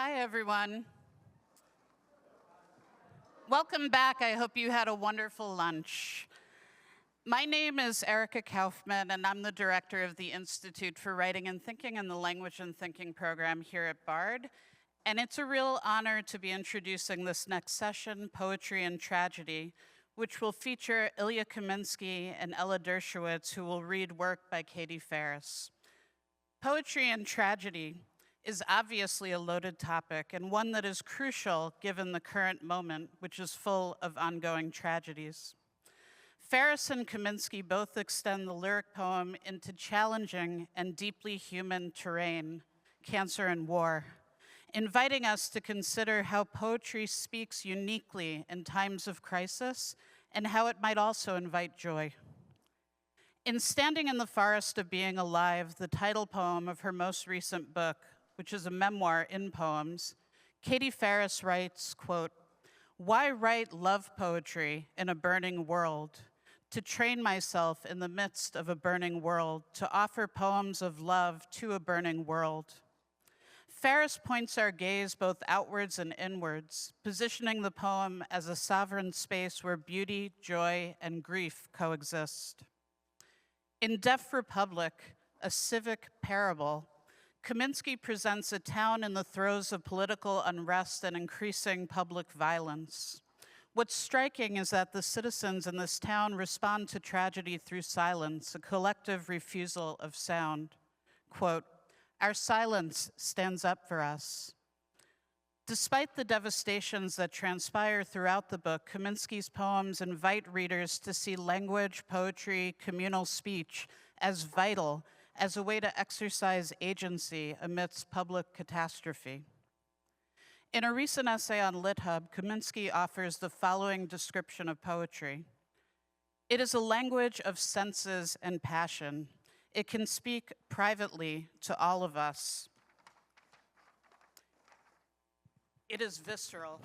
Hi, everyone. Welcome back. I hope you had a wonderful lunch. My name is Erica Kaufman, and I'm the director of the Institute for Writing and Thinking in the Language and Thinking program here at Bard. And it's a real honor to be introducing this next session, Poetry and Tragedy, which will feature Ilya Kaminsky and Ella Dershowitz, who will read work by Katie Farris. Poetry and tragedy is obviously a loaded topic and one that is crucial given the current moment, which is full of ongoing tragedies. Farris and Kaminsky both extend the lyric poem into challenging and deeply human terrain, cancer and war, inviting us to consider how poetry speaks uniquely in times of crisis and how it might also invite joy. In Standing in the Forest of Being Alive, the title poem of her most recent book, which is a memoir in poems, Katie Farris writes, quote, "Why write love poetry in a burning world? To train myself in the midst of a burning world, to offer poems of love to a burning world." Farris points our gaze both outwards and inwards, positioning the poem as a sovereign space where beauty, joy, and grief coexist. In Deaf Republic, a civic parable, Kaminsky presents a town in the throes of political unrest and increasing public violence. What's striking is that the citizens in this town respond to tragedy through silence, a collective refusal of sound. Quote, "Our silence stands up for us." Despite the devastations that transpire throughout the book, Kaminsky's poems invite readers to see language, poetry, communal speech as vital, as a way to exercise agency amidst public catastrophe. In a recent essay on LitHub, Kaminsky offers the following description of poetry. It is a language of senses and passion. It can speak privately to all of us. It is visceral.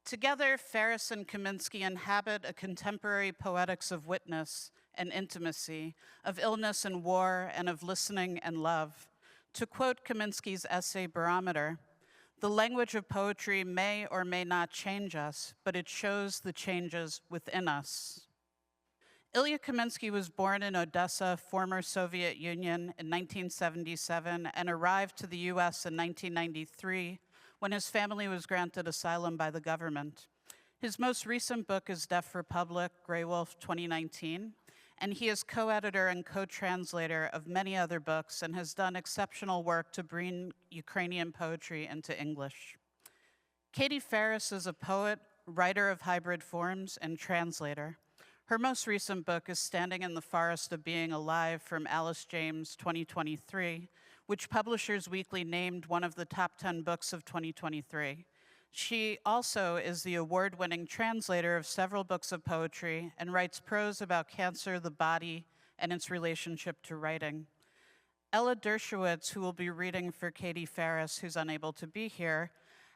Together, Farris and Kaminsky inhabit a contemporary poetics of witness and intimacy, of illness and war, and of listening and love. To quote Kaminsky's essay Barometer, "The language of poetry may or may not change us, but it shows the changes within us." Ilya Kaminsky was born in Odessa, former Soviet Union, in 1977 and arrived to the US in 1993 when his family was granted asylum by the government. His most recent book is Deaf Republic, Grey Wolf 2019, and he is co-editor and co-translator of many other books and has done exceptional work to bring Ukrainian poetry into English. Katie Farris is a poet, writer of hybrid forms, and translator. Her most recent book is Standing in the Forest of Being Alive from Alice James 2023, which Publishers Weekly named one of the top 10 books of 2023. She also is the award-winning translator of several books of poetry and writes prose about cancer, the body, and its relationship to writing. Ella Dershowitz, who will be reading for Katie Farris, who's unable to be here,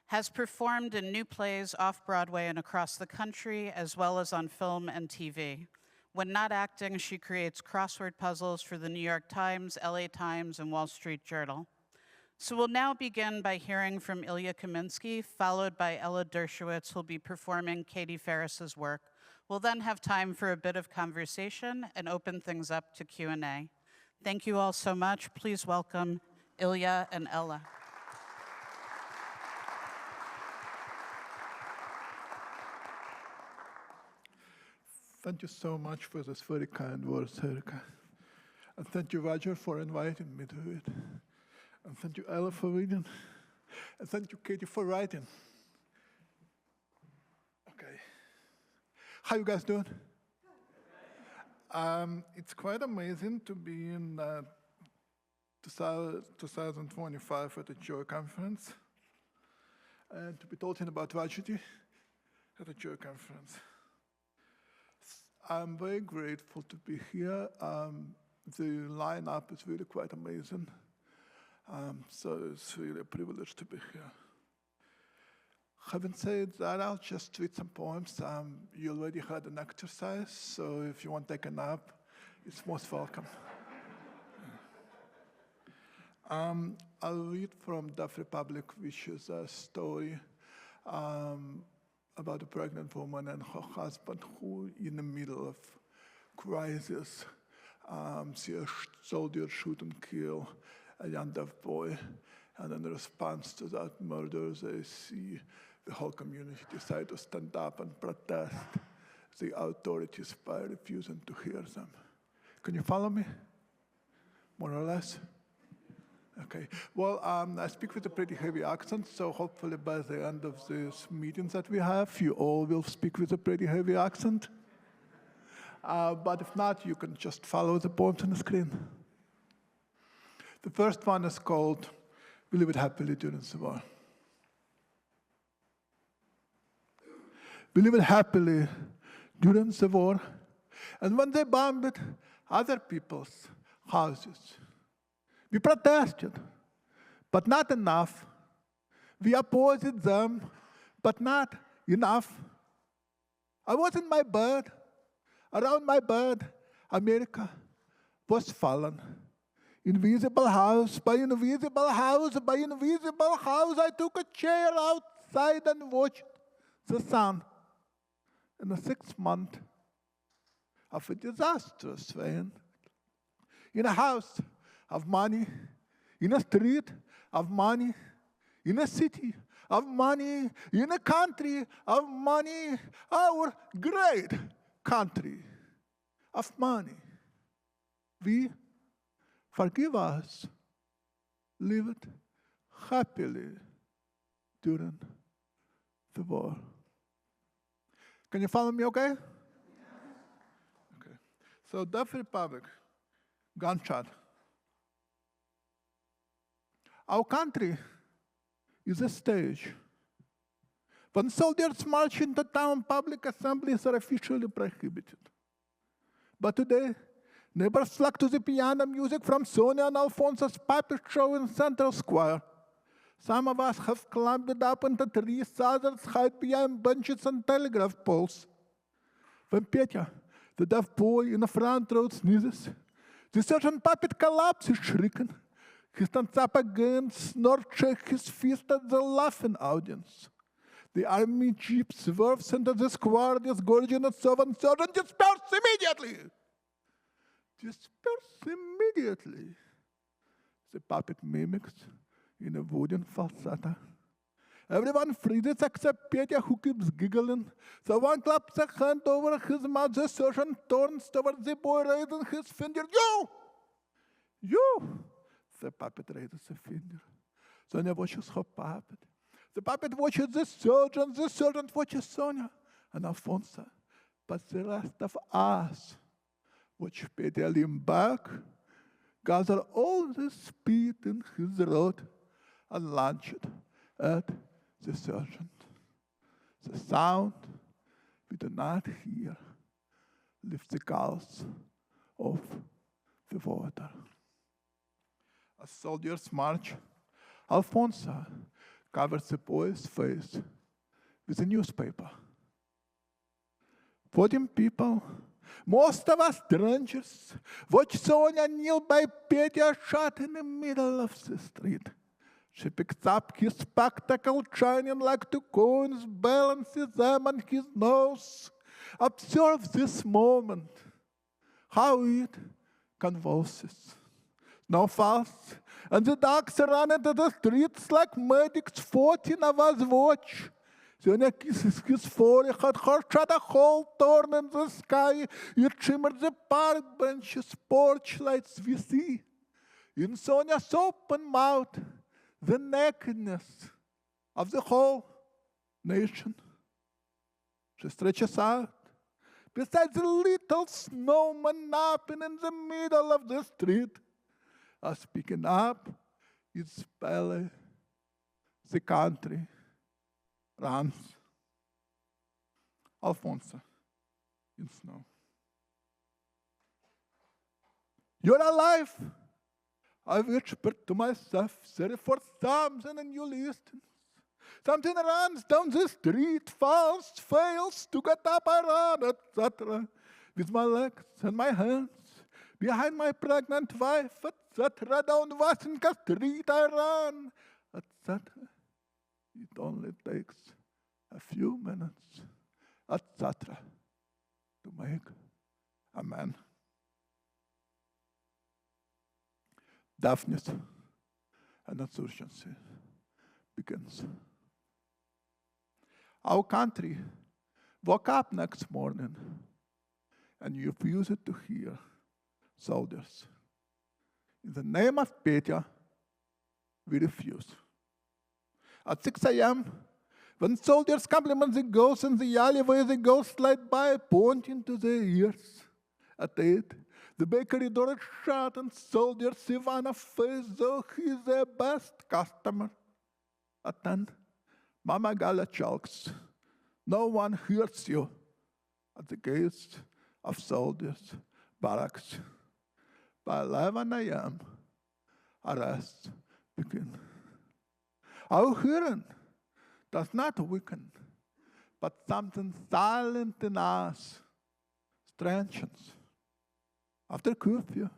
has performed in new plays off-Broadway and across the country, as well as on film and TV. When not acting, she creates crossword puzzles for the New York Times, LA Times, and Wall Street Journal. So we'll now begin by hearing from Ilya Kaminsky, followed by Ella Dershowitz, who'll be performing Katie Farris's work. We'll then have time for a bit of conversation and open things up to Q&A. Thank you all so much. Please welcome Ilya and Ella. Thank you so much for those very kind words, Erica. And thank you, Roger, for inviting me to it. And thank you, Ella, for reading. And thank you, Katie, for writing. Okay. How you guys doing? It's quite amazing to be in 2025 at the Joy Conference and to be talking about tragedy at the Joy Conference. I'm very grateful to be here. The lineup is really quite amazing. So it's really a privilege to be here. Having said that, I'll just read some poems. You already had an exercise, so if you want to take a nap, it's most welcome. I'll read from Deaf Republic, which is a story about a pregnant woman and her husband who, in the middle of crisis, see a soldier shoot and kill a young deaf boy. And in response to that murder, they see the whole community decide to stand up and protest the authorities by refusing to hear them. Can you follow me? More or less? Okay. Well, I speak with a pretty heavy accent, so hopefully by the end of this meeting that we have, you all will speak with a pretty heavy accent. But if not, you can just follow the poems on the screen. The first one is called We Lived Happily During the War. We lived happily during the war, and when they bombed other people's houses, we protested, but not enough. We opposed them, but not enough. I was in my bed. Around my bed, America was fallen. Invisible house by invisible house by invisible house. I took a chair outside and watched the sun. In the 6th month of a disastrous reign, in a house of money, in a street of money, in a city of money, in a country of money, our great country of money. We, forgive us, lived happily during the war. Can you follow me okay? Okay. So, Deaf Republic, gunshot. Our country is a stage. When soldiers march into town, public assemblies are officially prohibited. But today, neighbors flock to the piano music from Sonia and Alfonso's puppet show in Central Square. Some of us have climbed up into trees, others hide behind benches and telegraph poles. When Petya, the deaf boy in the front row, sneezes, the sergeant puppet collapses, shrieking. He stands up again, snorts, shakes his fist at the laughing audience. The army jeep swerves into the square, disgorging its servant sergeant, disperse immediately! Disperse immediately! The puppet mimics in a wooden falsetto. Everyone freezes except Petya, who keeps giggling. So one claps a hand over his mouth, the sergeant turns towards the boy, raising his finger. You! The puppet raises a finger. Sonia watches her puppet. The puppet watches the sergeant watches Sonia and Alfonso. But the rest of us watch Petya lean back, gather all the speed in his rod, and launch it at the sergeant. The sound we do not hear lifts the gulls of the water. As soldiers march, Alfonso covers the boy's face with a newspaper. 14 people, most of us strangers, watch Sonia kneel by Petya shot in the middle of the street. She picks up his spectacles, shining like 2 coins, balances them on his nose. Observe this moment, how it convulses. Snow falls, and the dogs run into the streets like medics. 14 of us watch. Sonia kisses his forehead, her shot a hole torn in the sky. It shimmers the park benches, porch lights we see. In Sonia's open mouth, the nakedness of the whole nation. She stretches out beside the little snowman napping in the middle of the street. As picking up its belly, the country runs. Alfonso in snow. You're alive, I whispered to myself, 34,000 and you listen. Something runs down the street, falls, fails, to get up I run, etc. With my legs and my hands, behind my pregnant wife, etc. Down Washington Street I ran, etc. It only takes a few minutes, etc. to make a man. Daphnis, an insurgency begins. Our country woke up next morning and refused to hear soldiers. In the name of Petya, we refuse. At 6 a.m., when soldiers compliment the ghosts in the alleyway, the ghosts slide by, pointing to their ears. At 8, the bakery door is shut and soldiers see Ivana's face, though he's their best customer. At 10, Mama Gala chalks. No one hears you at the gates of soldiers' barracks. By 11 a.m., arrests begin. Our hearing does not weaken, but something silent in us strengthens. After curfew,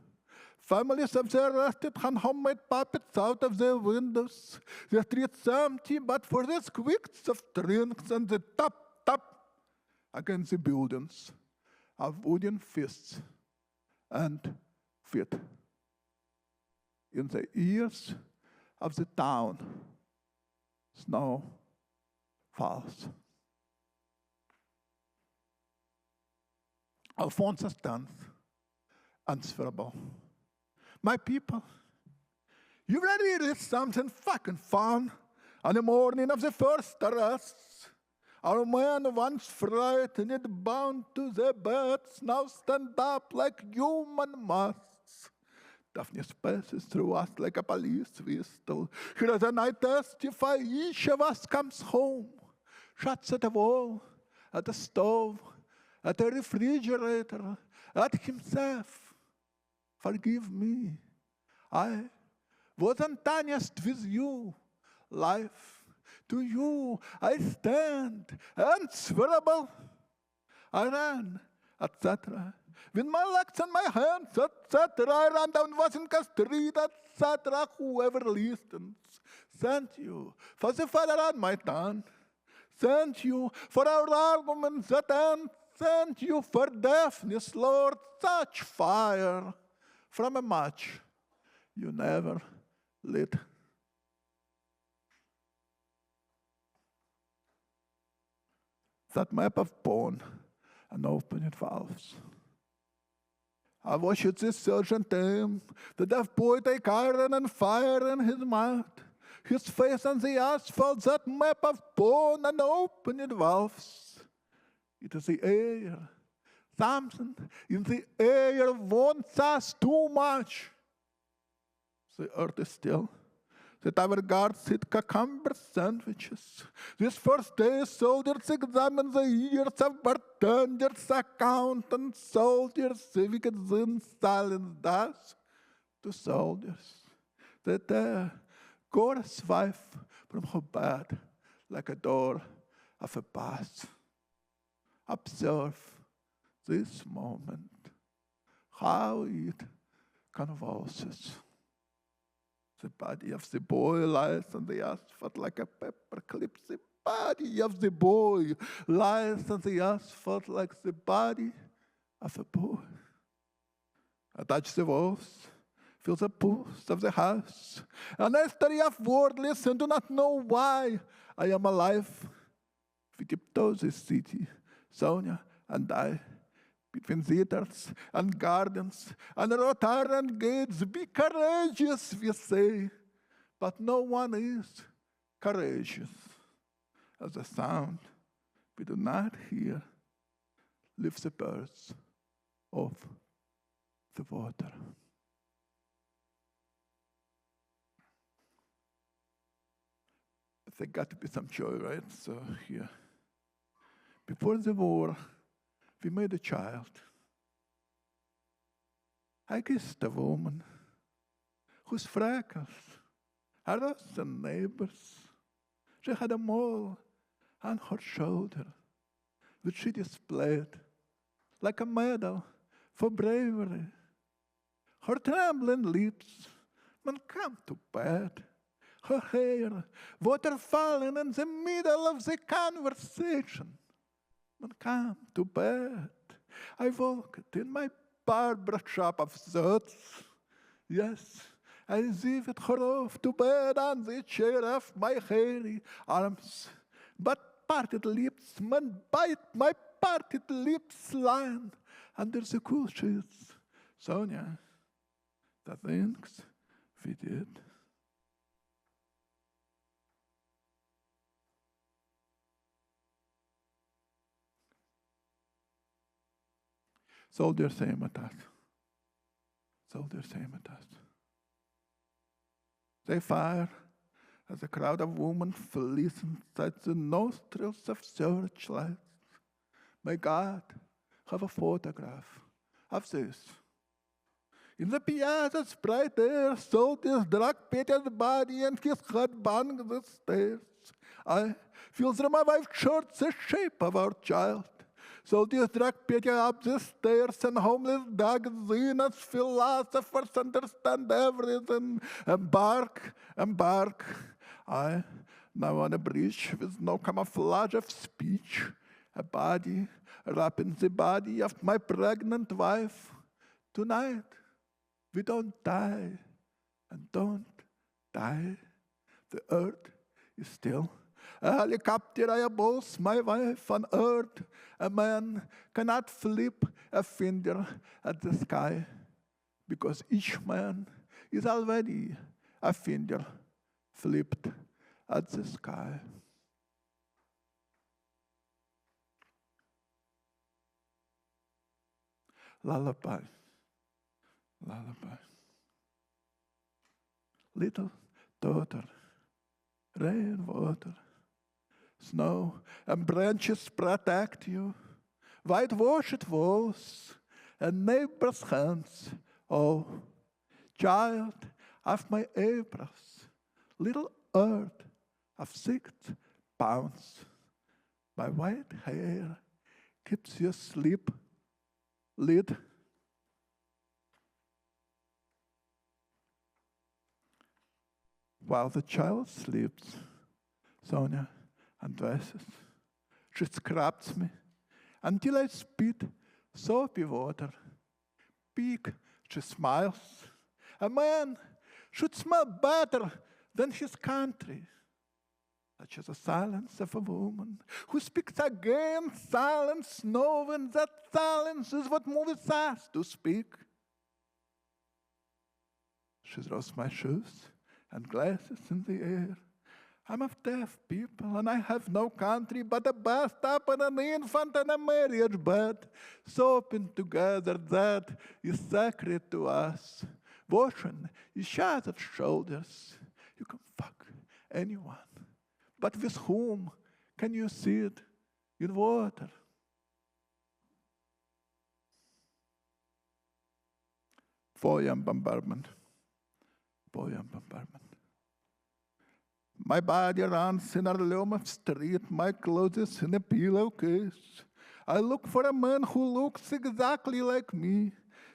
families of the arrested hung homemade puppets out of their windows. The streets empty, but for the squeaks of drinks and the tap against the buildings of wooden fists and feet. In the ears of the town, snow falls. Alphonse stands unswerable. My people, you ready to do something fucking fun on the morning of the first arrests? Our men once frightened, bound to their beds, now stand up like human masks. Daphne passes through us like a police whistle. Here as I testify, each of us comes home, shuts at a wall, at a stove, at a refrigerator, at himself. Forgive me. I wasn't honest with you. Life, to you I stand unswerable. I ran, etc. With my legs and my hands, etc. I ran down Washington Street, etc. Whoever listens, thank you for the fire on my tongue. Thank you for our arguments at end. Thank you for deafness, Lord, such fire from a match you never lit. That map of bone and opened valves. I watched this sergeant aim, the deaf boy take iron and fire in his mouth. His face on the asphalt, that map of bone and opened valves. It is the air. Something in the air wants us too much. The earth is still. That our guards eat cucumber sandwiches. This first day, soldiers examine the ears of bartenders, accountants, soldiers, civic in silence does to soldiers. That chorus wife from her bed like a door of a bus. Observe this moment, how it convulses. The body of the boy lies on the asphalt like a paperclip. The body of the boy lies on the asphalt like the body of a boy. I touch the walls, feel the pulse of the house. And I study of wordless and do not know why I am alive. We tiptoe the city, Sonia and I, between theaters and gardens and Rotarian gates. Be courageous, we say, but no one is courageous. As a sound we do not hear lifts the birds off the water. There got to be some joy, right? So here. Before the war, we made a child. I kissed a woman whose freckles are us and neighbors. She had a mole on her shoulder, which she displayed like a medal for bravery. her trembling lips, man come to bed. Her hair, water falling in the middle of the conversation. Man come to bed. I walked in my barber shop of thoughts. Yes, I lifted her off to bed on the chair of my hairy arms. But parted lips, man bite my parted lips lying under the cool sheets. Sonia, the things we did. Soldiers aim at us. Soldiers aim at us. They fire as a crowd of women flees inside the nostrils of searchlights. May God have a photograph of this. In the piazza's bright air, soldiers drag Peter's body and his head bang the stairs. I feel through my wife's shirt the shape of our child. Soldiers drag Peter up the stairs, and homeless dogs, Zenas, philosophers understand everything. Embark. I, now on a bridge with no camouflage of speech, a body wrapping the body of my pregnant wife. Tonight, we don't die, and don't die. The earth is still. A helicopter above my wife on earth. A man cannot flip a finger at the sky because each man is already a finger flipped at the sky. Lullaby. Lullaby. Little daughter, rain, water, snow and branches protect you. Whitewashed walls and neighbors' hands. Oh, child of my April's, little earth of 6 pounds. My white hair keeps you asleep, lit. While the child sleeps, Sonia undresses. She scrubs me until I spit soapy water. Big, she smiles. A man should smell better than his country. Such as the silence of a woman who speaks against silence, knowing that silence is what moves us to speak. She throws my shoes and glasses in the air. I'm of deaf people, and I have no country but a bathtub and an infant and a marriage bed. Soaping together, that is sacred to us. Washing each other's shoulders. You can fuck anyone, but with whom can you sit in water? Poem bombardment. Poem bombardment. My body runs in a loom of street, my clothes in a pillowcase. I look for a man who looks exactly like me,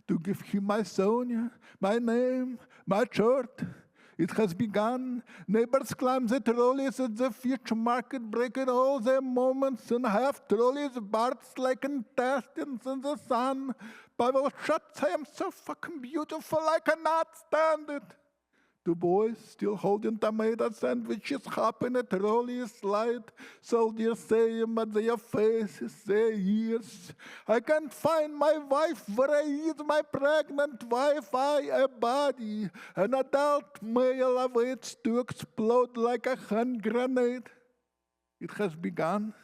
to give him my Sonia, my name, my shirt. It has begun. Neighbors climb the trolleys at the fish market, breaking all their moments in half trolleys, barks like intestines in the sun. Pavel shuts, I am so fucking beautiful, I cannot stand it. 2 boys still holding tomato sandwiches, hopping a trolley slide. Soldiers saying at their faces, their ears. I can't find my wife. Where is my pregnant wife? A body. An adult male awaits to explode like a hand grenade. It has begun.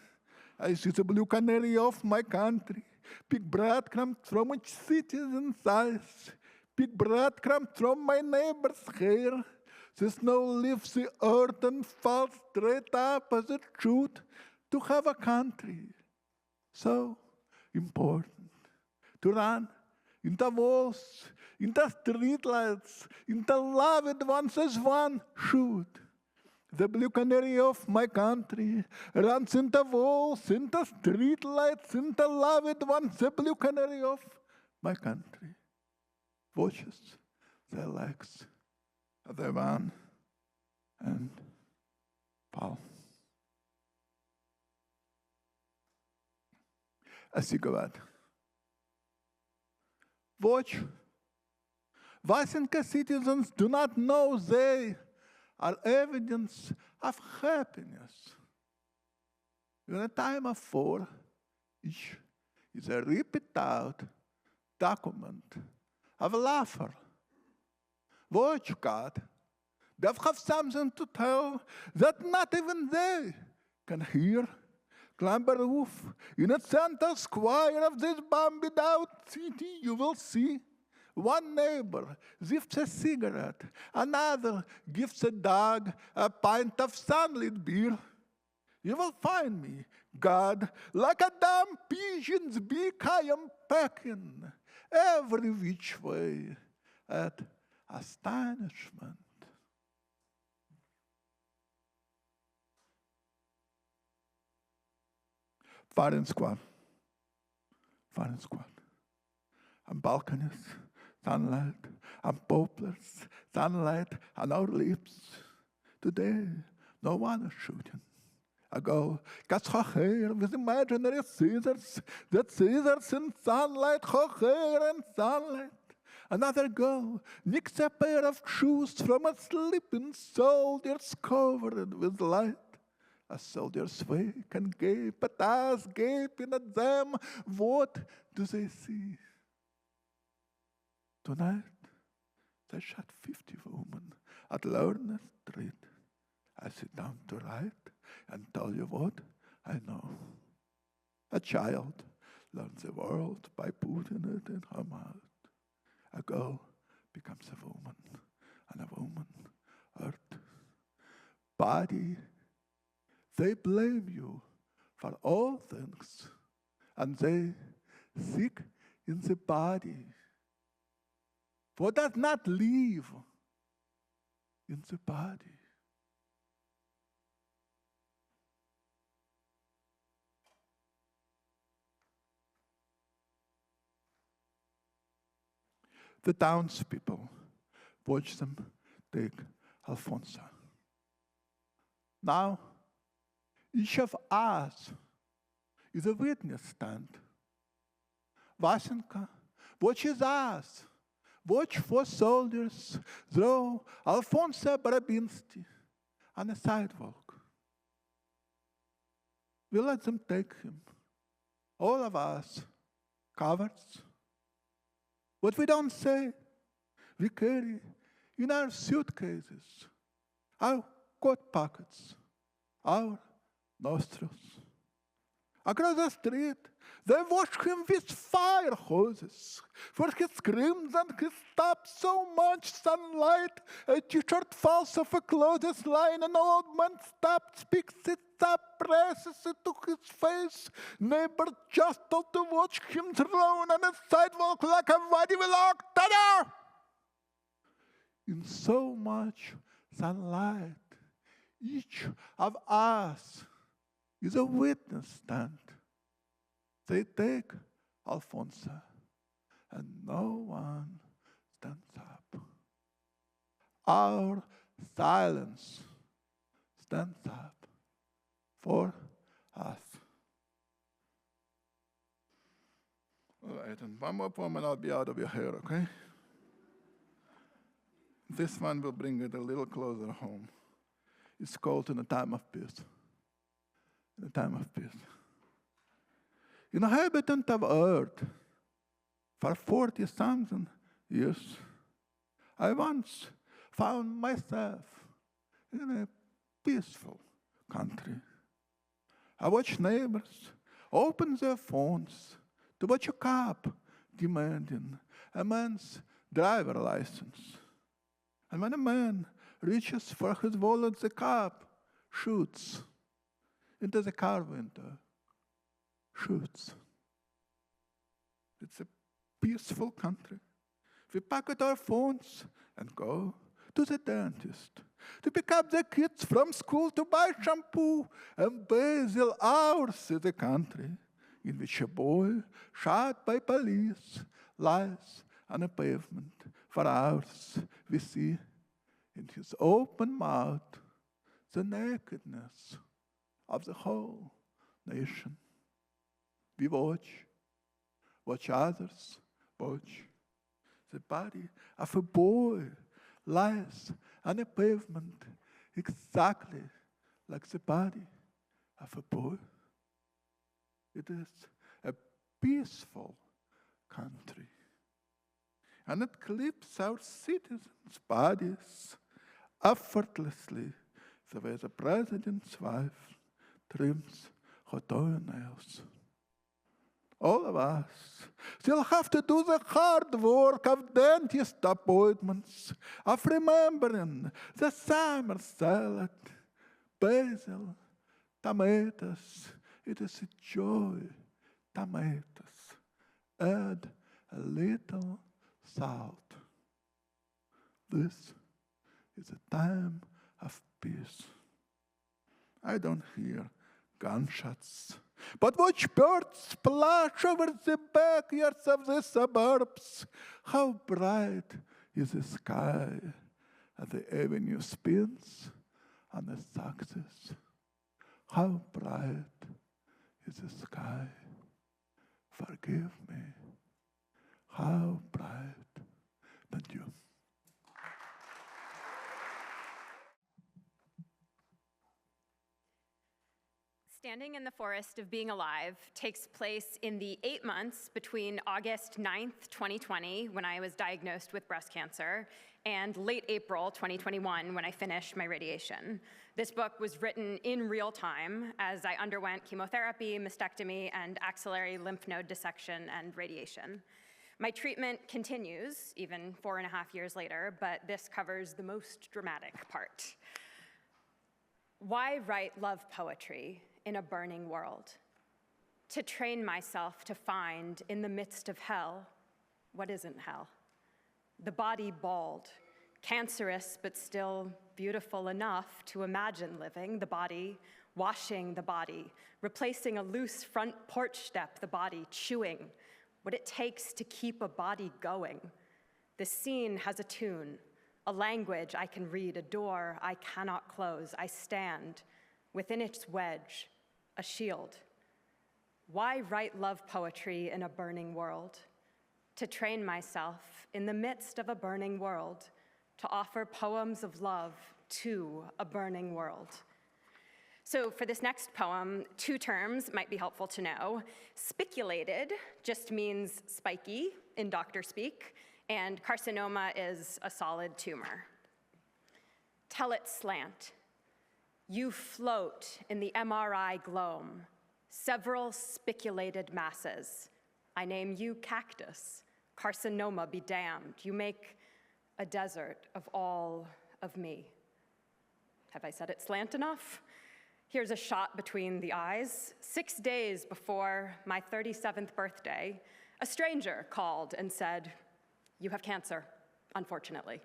I see the blue canary of my country. Big breadcrumbs from each citizen's eyes. Big breadcrumb from my neighbor's hair. The snow leaves the earth and falls straight up as it should to have a country so important. To run into walls, into streetlights, into loved ones as one should. The blue canary of my country runs into walls, into streetlights, into loved ones. The blue canary of my country. watches their legs as they run and fall. A cigarette. Watch. Vasinka citizens do not know they are evidence of happiness. In a time of war, each is a ripped out document of laughter. Watch God. They have something to tell that not even they can hear. Climb a roof in a center square of this bombed out city, you will see one neighbor gives a cigarette, another gives a dog a pint of sunlit beer. You will find me, God, like a damn pigeon's beak I am pecking every which way at astonishment. Firing squad. On balconies, sunlight, on poplars, sunlight on our lips. Today, no one is shooting. A girl cuts her hair with imaginary scissors, that scissors in sunlight, her hair in sunlight. Another girl nicks a pair of shoes from a sleeping soldier's covered with light. A soldier's wake and gape at us, gaping at them. What do they see? Tonight, they shot 50 women at Lerner Street. I sit down to write and tell you what I know. A child learns the world by putting it in her mouth. A girl becomes a woman, and a woman, earth. Body, they blame you for all things, and they seek in the body. For does not live in the body. The townspeople watch them take Alfonso. Now, each of us is a witness stand. Vasenka watches us. Watch 4 soldiers throw Alfonso Barabinsky on a sidewalk. We let them take him. All of us, cowards. What we don't say, we carry in our suitcases, our coat pockets, our nostrils. Across the street, they wash him with fire hoses, for he screams and he stops so much sunlight. A t-shirt falls off a clothesline, an old man stops, picks it up, presses it to his face. Neighbor jostled to watch him thrown on a sidewalk like a vadivillog. Ta-da! In so much sunlight, each of us is a witness stand. They take Alfonso, and no one stands up. Our silence stands up for us. All right, and one more poem and I'll be out of your hair, okay? This one will bring it a little closer home. It's called In a Time of Peace. In a Time of Peace. Inhabitant of Earth, for 40-something years, I once found myself in a peaceful country. I watched neighbors open their phones to watch a cop demanding a man's driver license. And when a man reaches for his wallet, the cop shoots into the car window. Shoots. It's a peaceful country. We pocket our phones and go to the dentist to pick up the kids from school to buy shampoo and basil. Ours is a country in which a boy shot by police lies on a pavement for hours, we see in his open mouth the nakedness of the whole nation. We watch others watch. The body of a boy lies on a pavement exactly like the body of a boy. It is a peaceful country, and it clips our citizens' bodies effortlessly the way the president's wife trims her toenails. All of us still have to do the hard work of dentist appointments, of remembering the summer salad, basil, tomatoes. It is a joy, tomatoes. Add a little salt. This is a time of peace. I don't hear gunshots, but watch birds splash over the backyards of the suburbs. How bright is the sky as the avenue spins on its axis. How bright is the sky. Forgive me. How bright. Thank you. Standing in the Forest of Being Alive takes place in the 8 months between August 9th, 2020, when I was diagnosed with breast cancer, and late April 2021, when I finished my radiation. This book was written in real time as I underwent chemotherapy, mastectomy, and axillary lymph node dissection and radiation. My treatment continues, even 4.5 years later, but this covers the most dramatic part. Why write love poetry in a burning world? To train myself to find in the midst of hell what isn't hell. The body bald, cancerous but still beautiful enough to imagine living, the body washing the body, replacing a loose front porch step, the body chewing what it takes to keep a body going. The scene has a tune, a language I can read, a door I cannot close. I stand within its wedge, a shield. Why write love poetry in a burning world? To train myself in the midst of a burning world, to offer poems of love to a burning world. So for this next poem, 2 terms might be helpful to know. Spiculated just means spiky in doctor speak, and carcinoma is a solid tumor. Tell it slant. You float in the MRI gloam, several spiculated masses. I name you cactus, carcinoma be damned. You make a desert of all of me. Have I said it slant enough? Here's a shot between the eyes. 6 days before my 37th birthday, a stranger called and said, "You have cancer, unfortunately."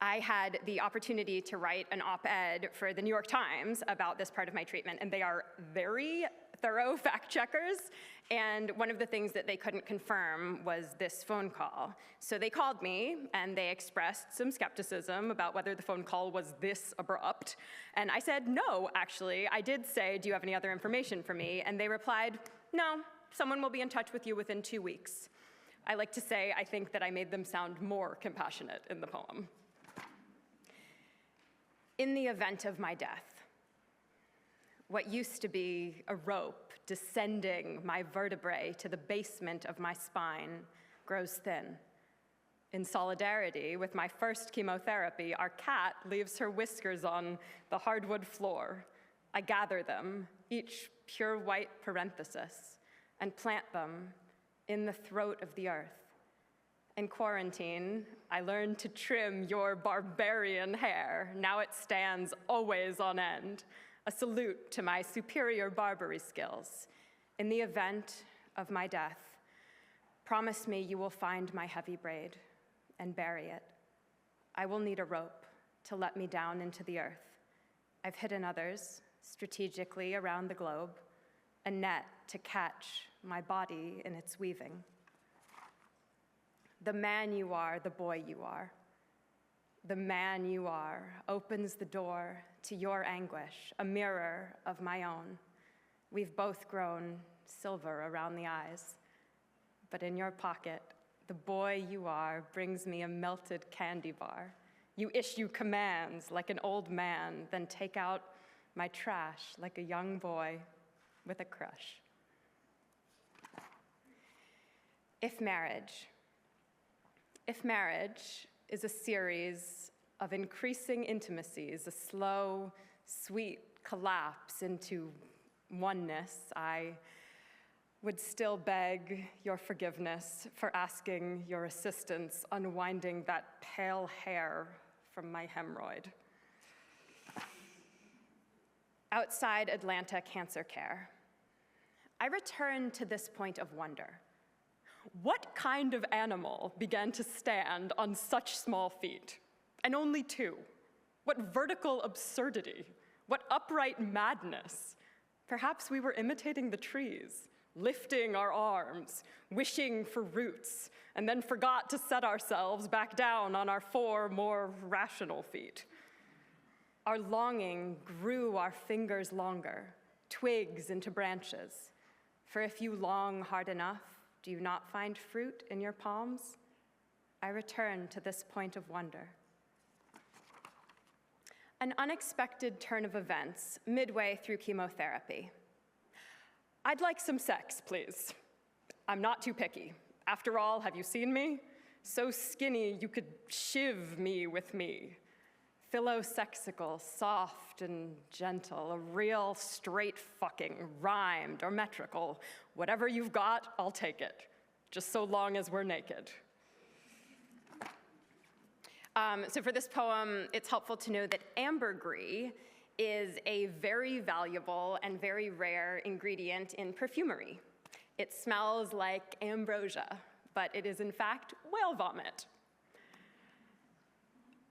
I had the opportunity to write an op-ed for the New York Times about this part of my treatment, and they are very thorough fact checkers. And one of the things that they couldn't confirm was this phone call. So they called me, and they expressed some skepticism about whether the phone call was this abrupt. And I said, no, actually. I did say, do you have any other information for me? And they replied, no, someone will be in touch with you within 2 weeks. I like to say I think that I made them sound more compassionate in the poem. In the event of my death, what used to be a rope descending my vertebrae to the basement of my spine grows thin. In solidarity with my first chemotherapy, our cat leaves her whiskers on the hardwood floor. I gather them, each pure white parenthesis, and plant them in the throat of the earth. In quarantine, I learned to trim your barbarian hair. Now it stands always on end. A salute to my superior barbery skills. In the event of my death, promise me you will find my heavy braid and bury it. I will need a rope to let me down into the earth. I've hidden others strategically around the globe, a net to catch my body in its weaving. The man you are, the boy you are. The man you are opens the door to your anguish, a mirror of my own. We've both grown silver around the eyes, but in your pocket, the boy you are brings me a melted candy bar. You issue commands like an old man, then take out my trash like a young boy with a crush. If marriage is a series of increasing intimacies, a slow, sweet collapse into oneness, I would still beg your forgiveness for asking your assistance unwinding that pale hair from my hemorrhoid. Outside Atlanta Cancer Care, I returned to this point of wonder. What kind of animal began to stand on such small feet, and only two? What vertical absurdity, what upright madness. Perhaps we were imitating the trees, lifting our arms, wishing for roots, and then forgot to set ourselves back down on our four more rational feet. Our longing grew our fingers longer, twigs into branches. For if you long hard enough, do you not find fruit in your palms? I return to this point of wonder. An unexpected turn of events midway through chemotherapy. I'd like some sex, please. I'm not too picky. After all, have you seen me? So skinny you could shiv me with me. Philosexical, soft and gentle, a real straight fucking, rhymed or metrical. Whatever you've got, I'll take it, just so long as we're naked. So for this poem, it's helpful to know that ambergris is a very valuable and very rare ingredient in perfumery. It smells like ambrosia, but it is in fact whale vomit.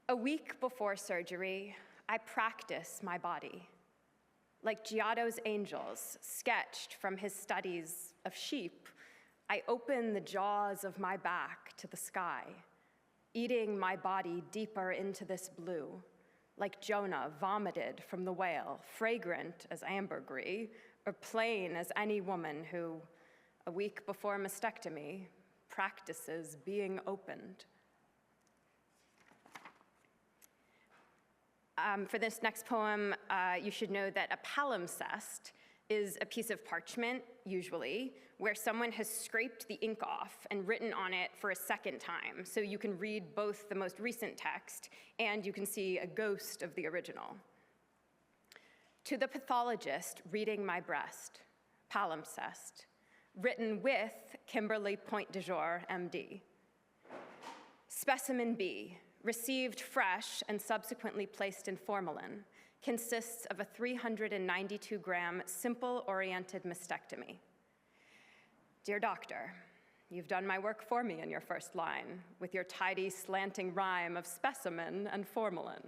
A week before surgery, I practice my body. Like Giotto's angels, sketched from his studies of sheep, I open the jaws of my back to the sky, eating my body deeper into this blue, like Jonah vomited from the whale, fragrant as ambergris, or plain as any woman who, a week before mastectomy, practices being opened. For this next poem, you should know that a palimpsest is a piece of parchment, usually, where someone has scraped the ink off and written on it for a second time, so you can read both the most recent text and you can see a ghost of the original. To the pathologist reading my breast, palimpsest, written with Kimberly Point de Jour, MD. Specimen B, received fresh and subsequently placed in formalin, consists of a 392-gram simple-oriented mastectomy. Dear doctor, you've done my work for me in your first line, with your tidy, slanting rhyme of specimen and formalin.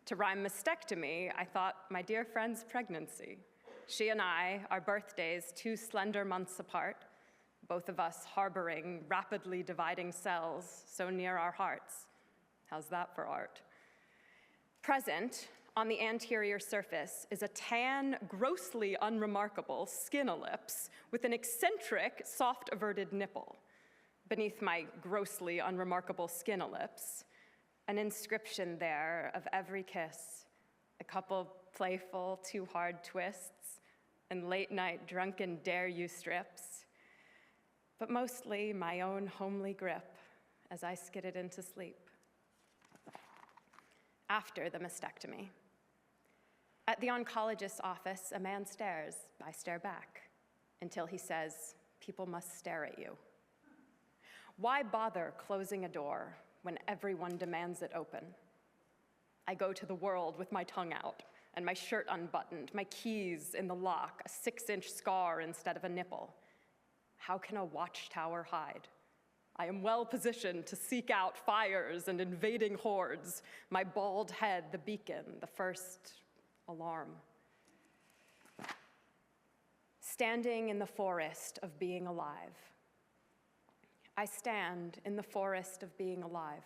To rhyme mastectomy, I thought my dear friend's pregnancy. She and I, our birthdays 2 slender months apart, both of us harboring rapidly dividing cells so near our hearts. How's that for art? Present on the anterior surface is a tan, grossly unremarkable skin ellipse with an eccentric, soft averted nipple. Beneath my grossly unremarkable skin ellipse, an inscription there of every kiss, a couple playful, too hard twists, and late night drunken dare you strips, but mostly my own homely grip as I skidded into sleep. After the mastectomy. At the oncologist's office, a man stares. I stare back until he says, "People must stare at you." Why bother closing a door when everyone demands it open? I go to the world with my tongue out and my shirt unbuttoned, my keys in the lock, a 6-inch scar instead of a nipple. How can a watchtower hide? I am well positioned to seek out fires and invading hordes, my bald head the beacon, the first alarm. Standing in the forest of being alive, I stand in the forest of being alive.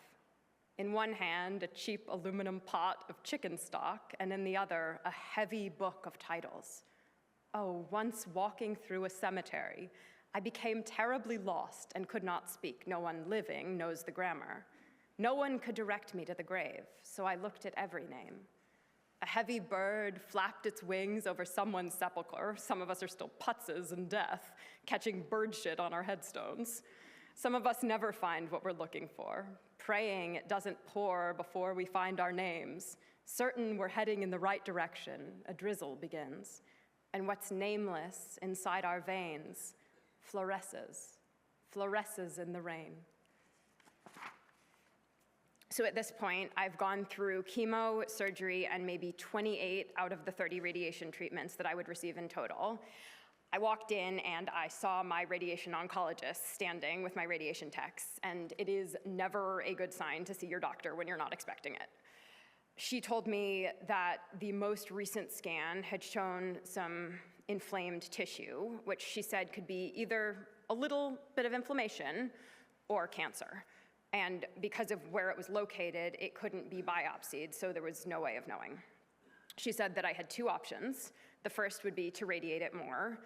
In one hand, a cheap aluminum pot of chicken stock, and in the other, a heavy book of titles. Oh, once walking through a cemetery, I became terribly lost and could not speak. No one living knows the grammar. No one could direct me to the grave, so I looked at every name. A heavy bird flapped its wings over someone's sepulcher. Some of us are still putzes in death, catching bird shit on our headstones. Some of us never find what we're looking for, praying it doesn't pour before we find our names. Certain we're heading in the right direction, a drizzle begins. And what's nameless inside our veins fluoresces in the rain. So at this point, I've gone through chemo, surgery, and maybe 28 out of the 30 radiation treatments that I would receive in total. I walked in and I saw my radiation oncologist standing with my radiation techs, and it is never a good sign to see your doctor when you're not expecting it. She told me that the most recent scan had shown some inflamed tissue, which she said could be either a little bit of inflammation or cancer. And because of where it was located, it couldn't be biopsied, so there was no way of knowing. She said that I had two options. The first would be to radiate it more,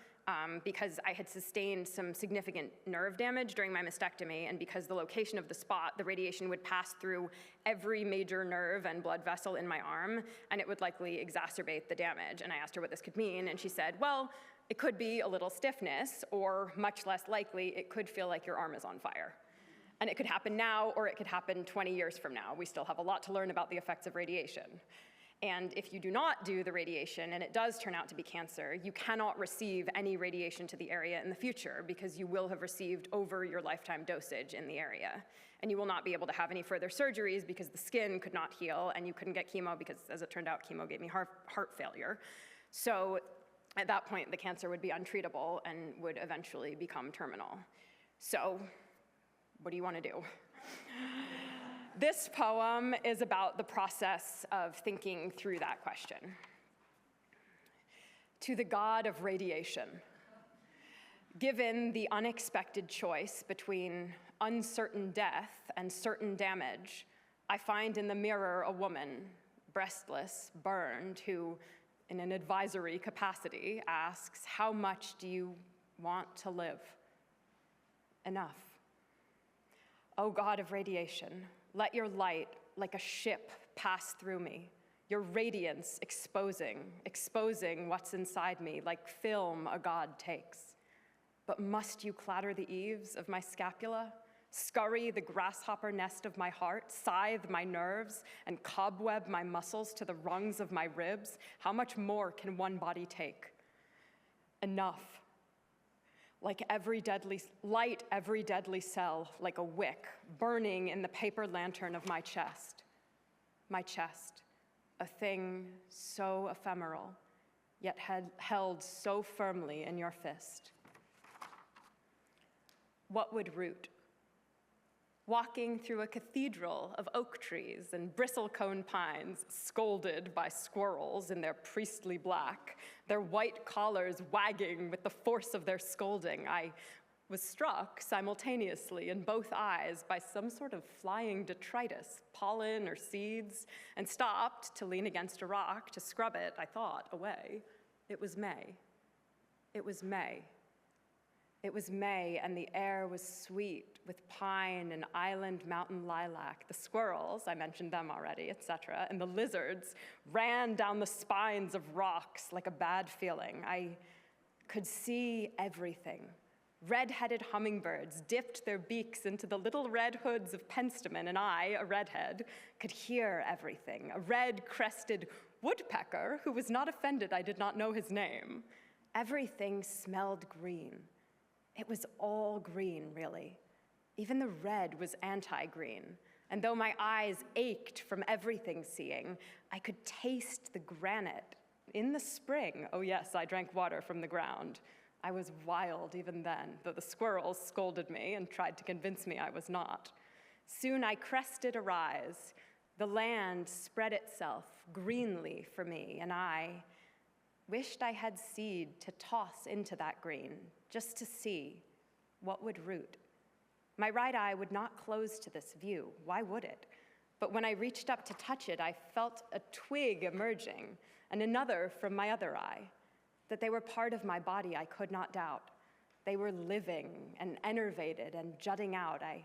because I had sustained some significant nerve damage during my mastectomy, and because the location of the spot, the radiation would pass through every major nerve and blood vessel in my arm, and it would likely exacerbate the damage. And I asked her what this could mean, and she said, well, it could be a little stiffness, or much less likely, it could feel like your arm is on fire. And it could happen now, or it could happen 20 years from now. We still have a lot to learn about the effects of radiation. And if you do not do the radiation, and it does turn out to be cancer, you cannot receive any radiation to the area in the future because you will have received over your lifetime dosage in the area. And you will not be able to have any further surgeries because the skin could not heal, and you couldn't get chemo because, as it turned out, chemo gave me heart failure. So at that point, the cancer would be untreatable and would eventually become terminal. So what do you want to do? This poem is about the process of thinking through that question. To the god of radiation, given the unexpected choice between uncertain death and certain damage, I find in the mirror a woman, breastless, burned, who, in an advisory capacity, asks, how much do you want to live? Enough. O God of radiation, let your light, like a ship, pass through me, your radiance exposing what's inside me, like film a god takes. But must you clatter the eaves of my scapula, scurry the grasshopper nest of my heart, scythe my nerves, and cobweb my muscles to the rungs of my ribs? How much more can one body take? Enough. Light every deadly cell like a wick, burning in the paper lantern of my chest. My chest, a thing so ephemeral, yet held so firmly in your fist. What would root? Walking through a cathedral of oak trees and bristlecone pines, scolded by squirrels in their priestly black, their white collars wagging with the force of their scolding, I was struck simultaneously in both eyes by some sort of flying detritus, pollen or seeds, and stopped to lean against a rock to scrub it, I thought, away. It was May. It was May. It was May, and the air was sweet with pine and island mountain lilac. The squirrels, I mentioned them already, etc., and the lizards ran down the spines of rocks like a bad feeling. I could see everything. Red-headed hummingbirds dipped their beaks into the little red hoods of penstemon, and I, a redhead, could hear everything. A red-crested woodpecker, who was not offended I did not know his name. Everything smelled green. It was all green, really. Even the red was anti-green. And though my eyes ached from everything seeing, I could taste the granite. In the spring, oh yes, I drank water from the ground. I was wild even then, though the squirrels scolded me and tried to convince me I was not. Soon I crested a rise. The land spread itself greenly for me, and I wished I had seed to toss into that green, just to see what would root. My right eye would not close to this view. Why would it? But when I reached up to touch it, I felt a twig emerging and another from my other eye. That they were part of my body, I could not doubt. They were living and enervated and jutting out. I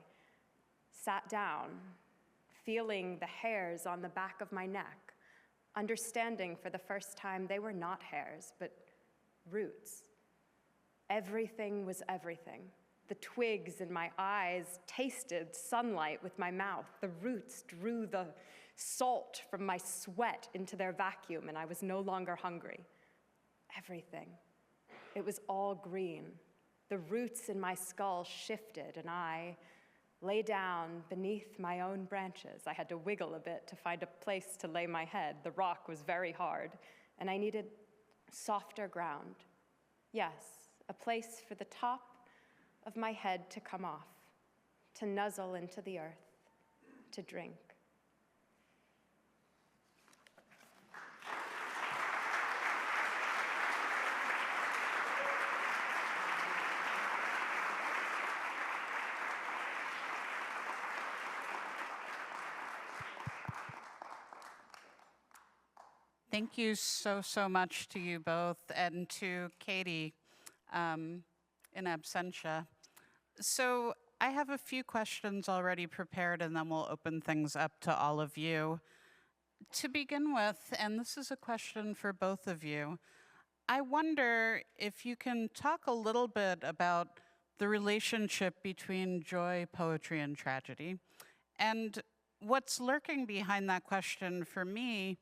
sat down, feeling the hairs on the back of my neck, understanding for the first time they were not hairs, but roots. Everything was everything. The twigs in my eyes tasted sunlight with my mouth. The roots drew the salt from my sweat into their vacuum, and I was no longer hungry. Everything. It was all green. The roots in my skull shifted, and I lay down beneath my own branches. I had to wiggle a bit to find a place to lay my head. The rock was very hard, and I needed softer ground. Yes, a place for the top of my head to come off, to nuzzle into the earth, to drink. Thank you so, so much to you both and to Katie in absentia. So I have a few questions already prepared, and then we'll open things up to all of you. To begin with, and this is a question for both of you, I wonder if you can talk a little bit about the relationship between joy, poetry, and tragedy. And what's lurking behind that question for me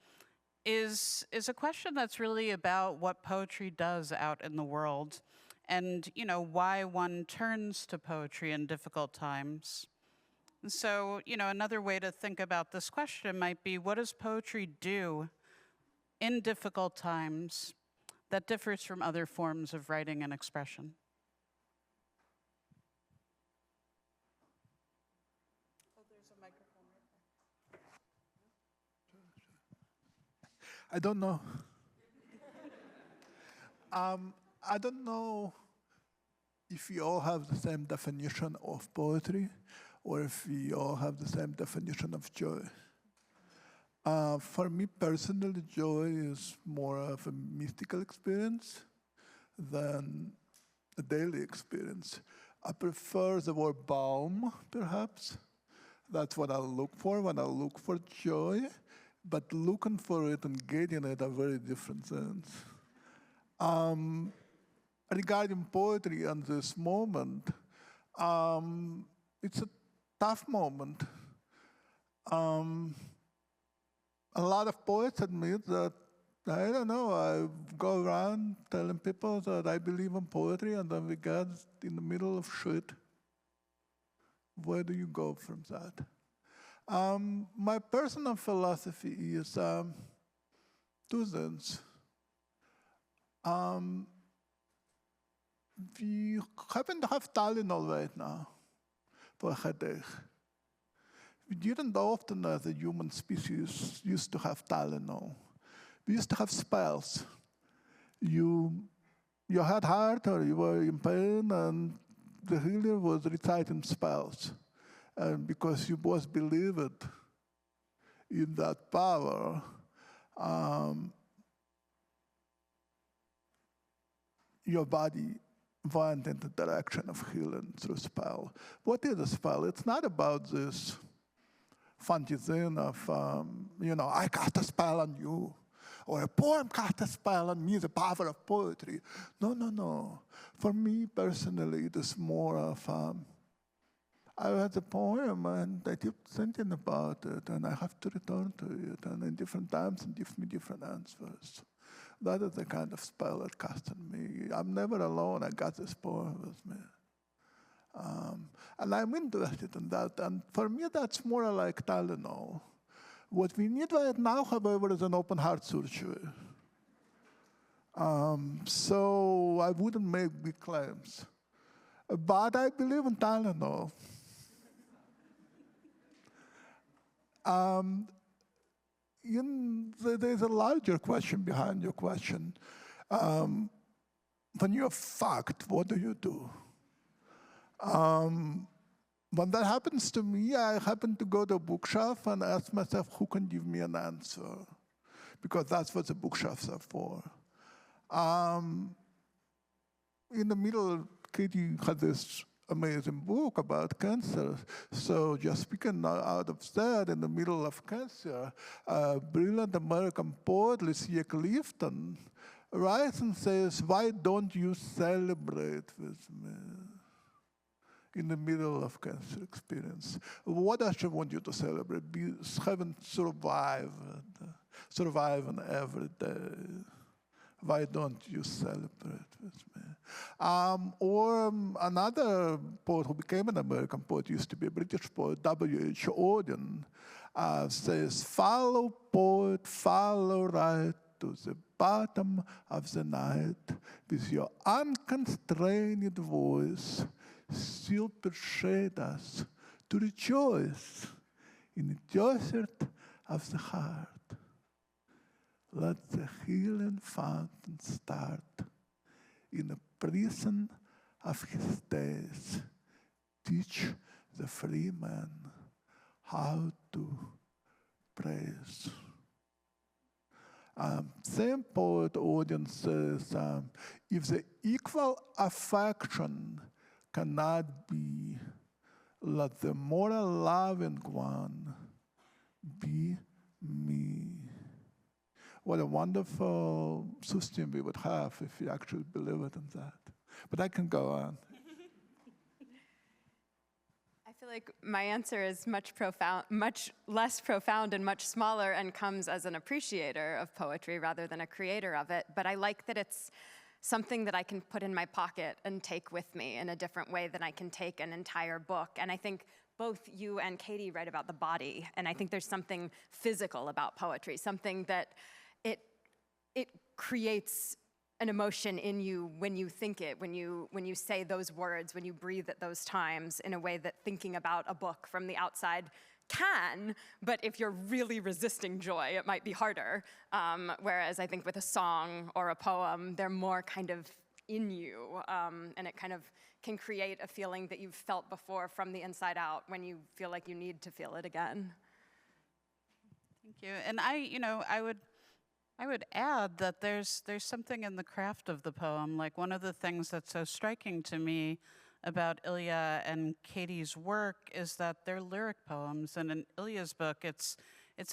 is a question that's really about what poetry does out in the world and, why one turns to poetry in difficult times. So, another way to think about this question might be, what does poetry do in difficult times that differs from other forms of writing and expression? Oh, there's a microphone right there. I don't know. I don't know if we all have the same definition of poetry or if we all have the same definition of joy. For me personally, joy is more of a mystical experience than a daily experience. I prefer the word balm, perhaps. That's what I look for when I look for joy. But looking for it and getting it are very different things. Regarding poetry and this moment, it's a tough moment. A lot of poets admit that, I don't know, I go around telling people that I believe in poetry, and then we get in the middle of shit. Where do you go from that? My personal philosophy is two things. We happen to have Tylenol right now for a headache. We didn't often as a human species used to have Tylenol. We used to have spells. You had heart or you were in pain, and the healer was reciting spells. And because you both believed in that power, your body went in the direction of healing through spell. What is a spell? It's not about this fantasy of, I cast a spell on you, or a poem cast a spell on me, the power of poetry. No. For me personally, it is more of, I read a poem and I keep thinking about it, and I have to return to it, and in different times it gives me different answers. That is the kind of spell it cast on me. I'm never alone. I got this poem with me. And I'm interested in that. And for me, that's more like Tylenol. What we need right now, however, is an open heart surgery. So I wouldn't make big claims. But I believe in Tylenol. There's a larger question behind your question. When you're fucked, what do you do? when that happens to me, I happen to go to a bookshelf and ask myself, who can give me an answer? Because that's what the bookshelves are for. In the middle, Katie had this amazing book about cancer. So just speaking out of that, in the middle of cancer, a brilliant American poet, Lucia Clifton, writes and says, why don't you celebrate with me in the middle of cancer experience? What does she want you to celebrate? Haven't survived every day. Why don't you celebrate with me? Another poet who became an American poet, used to be a British poet, W.H. Auden, says, follow, poet, follow right to the bottom of the night with your unconstrained voice, still persuade us to rejoice in the desert of the heart. Let the healing fountain start in the prison of his days. Teach the free man how to praise. Same poet Auden says, if the equal affection cannot be, let the moral loving one be me. What a wonderful system we would have if we actually believed in that. But I can go on. I feel like my answer is much less profound and much smaller, and comes as an appreciator of poetry rather than a creator of it. But I like that it's something that I can put in my pocket and take with me in a different way than I can take an entire book. And I think both you and Katie write about the body, and I think there's something physical about poetry, something that it creates an emotion in you when you think it, when you say those words, when you breathe at those times, in a way that thinking about a book from the outside can, but if you're really resisting joy, it might be harder. Whereas I think with a song or a poem, they're more kind of in you, and it kind of can create a feeling that you've felt before from the inside out when you feel like you need to feel it again. Thank you. And I would add that there's something in the craft of the poem. Like, one of the things that's so striking to me about Ilya and Katie's work is that they're lyric poems, and in Ilya's book, it's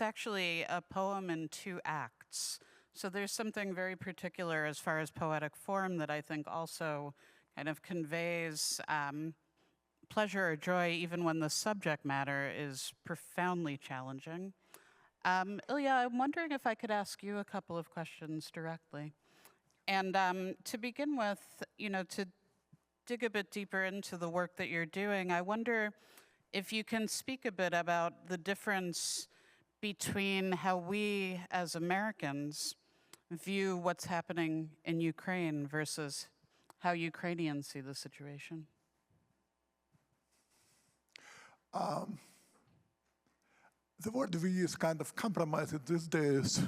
actually a poem in 2 acts. So there's something very particular as far as poetic form that I think also kind of conveys pleasure or joy even when the subject matter is profoundly challenging. Ilya, I'm wondering if I could ask you a couple of questions directly. And to begin with, to dig a bit deeper into the work that you're doing, I wonder if you can speak a bit about the difference between how we as Americans view what's happening in Ukraine versus how Ukrainians see the situation. The word "we" is kind of compromised these days,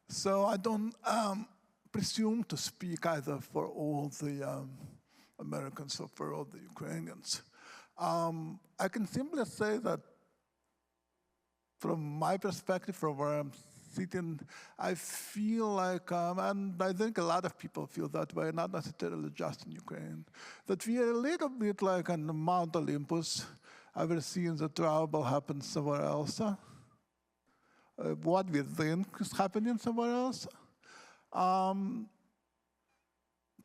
so I don't presume to speak either for all the Americans or for all the Ukrainians. I can simply say that from my perspective, from where I'm sitting, I feel like, and I think a lot of people feel that way, not necessarily just in Ukraine, that we are a little bit like on Mount Olympus, ever seeing the trouble happen somewhere else. What we think is happening somewhere else.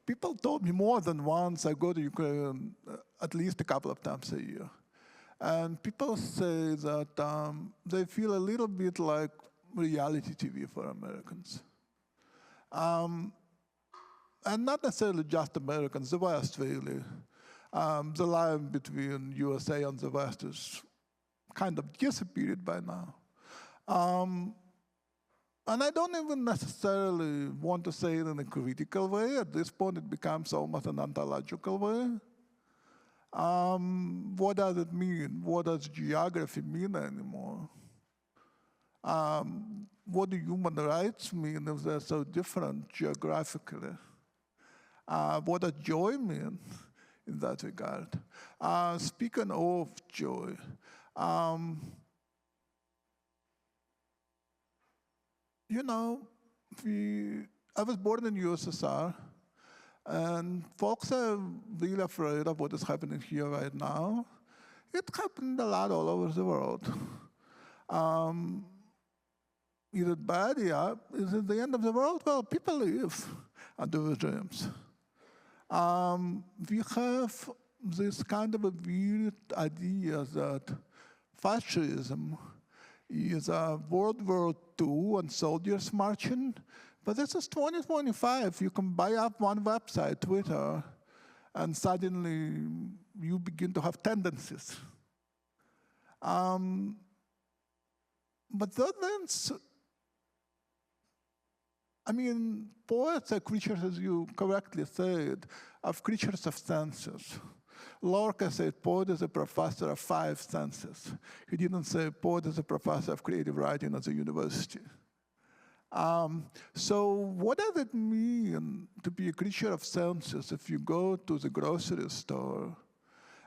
People told me more than once, I go to Ukraine at least a couple of times a year. And people say that they feel a little bit like reality TV for Americans. And not necessarily just Americans, the West really. The line between USA and the West is kind of disappeared by now. And I don't even necessarily want to say it in a critical way. At this point, it becomes almost an ontological way. What does it mean? What does geography mean anymore? What do human rights mean if they're so different geographically? What does joy mean in that regard. Speaking of joy, you know, I was born in USSR, and folks are really afraid of what is happening here right now. It happened a lot all over the world. Is it bad? Yeah. Is it the end of the world? Well, people live under regimes. We have this kind of a weird idea that fascism is World War II and soldiers marching, but this is 2025. You can buy up one website, Twitter, and suddenly you begin to have tendencies. But that means, I mean, poets are creatures, as you correctly said, of creatures of senses. Lorca said poet is a professor of 5 senses. He didn't say poet is a professor of creative writing at the university. So what does it mean to be a creature of senses if you go to the grocery store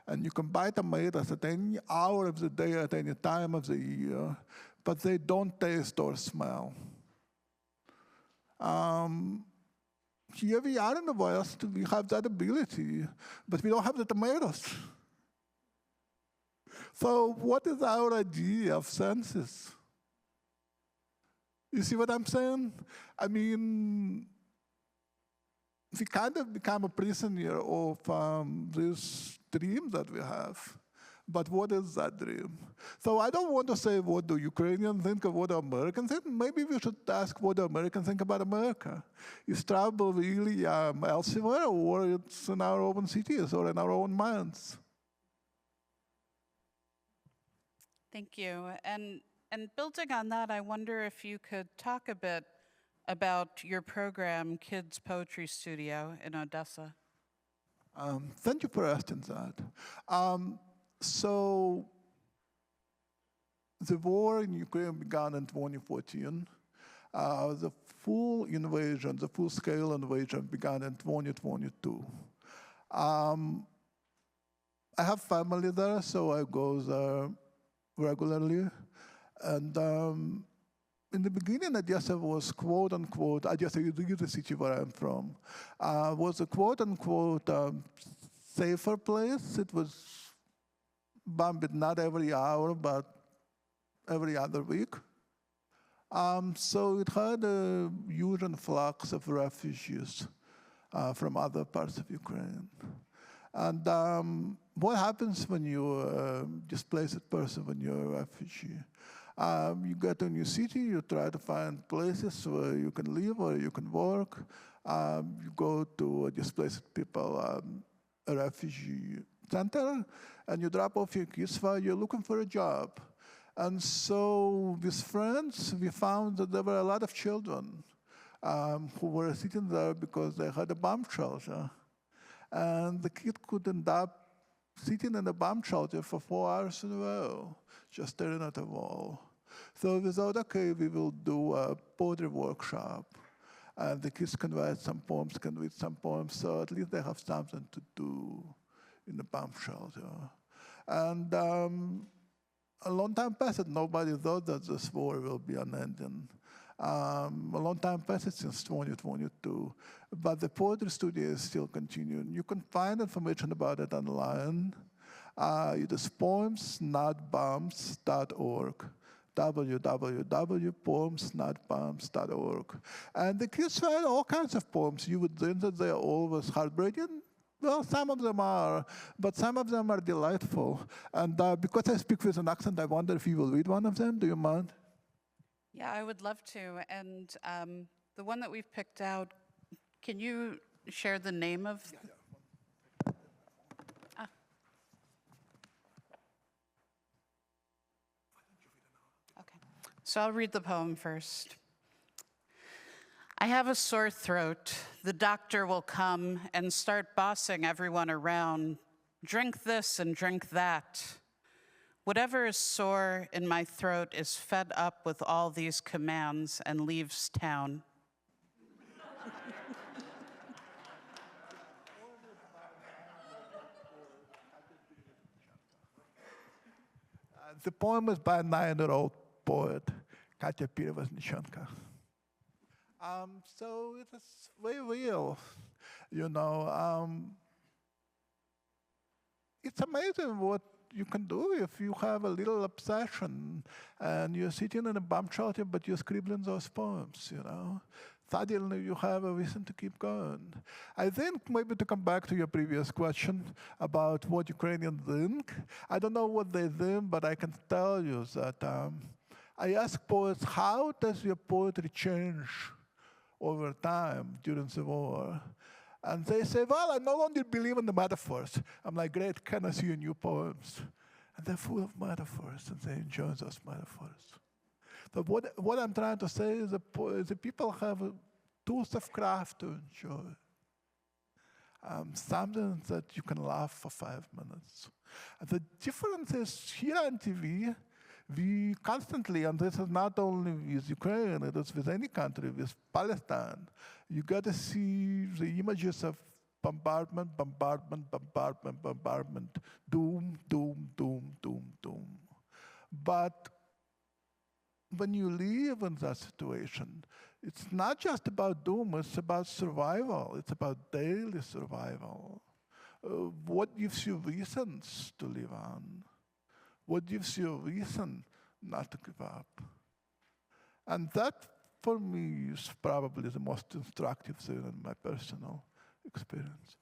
and you can buy tomatoes at any hour of the day, at any time of the year, but they don't taste or smell? Here we are in the West, we have that ability, but we don't have the tomatoes. So what is our idea of senses? You see what I'm saying? I mean, we kind of become a prisoner of this dream that we have. But what is that dream? So I don't want to say what do Ukrainians think of what Americans think. Maybe we should ask what the Americans think about America. Is trouble really elsewhere, or it's in our own cities or in our own minds? Thank you. And building on that, I wonder if you could talk a bit about your program, Kids Poetry Studio in Odessa. Thank you for asking that. So the war in Ukraine began in 2014. The full invasion, the full-scale invasion began in 2022. I have family there, so I go there regularly. And in the beginning, Odessa was quote-unquote, Odessa is the city where I'm from, was a quote-unquote safer place. It was bombed not every hour, but every other week. So it had a huge influx of refugees from other parts of Ukraine. And what happens when you're a displaced person, when you're a refugee? You get to a new city, you try to find places where you can live or you can work. You go to a displaced people, a refugee center, and you drop off your kids while you're looking for a job. And so with friends, we found that there were a lot of children who were sitting there because they had a bomb shelter. And the kid could end up sitting in a bomb shelter for 4 hours in a row, just staring at a wall. So we thought, okay, we will do a poetry workshop. And the kids can write some poems, can read some poems, so at least they have something to do in the bomb shelter. And a long time passed, nobody thought that this war will be unending. A long time passed since 2022, but the poetry studio is still continuing. You can find information about it online. It is poemsnotbombs.org, www.poemsnotbombs.org. And the kids write all kinds of poems. You would think that they are always heartbreaking. Well, some of them are, but some of them are delightful. And because I speak with an accent, I wonder if you will read one of them. Do you mind? Yeah, I would love to. And the one that we've picked out, can you share the name of? Okay, so I'll read the poem first. I have a sore throat. The doctor will come and start bossing everyone around. Drink this and drink that. Whatever is sore in my throat is fed up with all these commands and leaves town. The poem is by a 9-year-old poet, Katya Perevoznichenko. So it is very real, it's amazing what you can do if you have a little obsession and you're sitting in a bomb shelter, but you're scribbling those poems, Suddenly you have a reason to keep going. I think maybe to come back to your previous question about what Ukrainians think, I don't know what they think, but I can tell you that I ask poets, how does your poetry change over time during the war? And they say, well, I no longer believe in the metaphors. I'm like, great, can I see your new poems? And they're full of metaphors, and they enjoy those metaphors. So what I'm trying to say is the people have tools of craft to enjoy. Something that you can laugh for 5 minutes. And the difference is here on TV, we constantly, and this is not only with Ukraine, it is with any country, with Palestine, you got to see the images of bombardment, bombardment, bombardment, bombardment, doom, doom, doom, doom, doom. But when you live in that situation, it's not just about doom, it's about survival. It's about daily survival. What gives you reasons to live on? What gives you a reason not to give up? And that, for me, is probably the most instructive thing in my personal experience.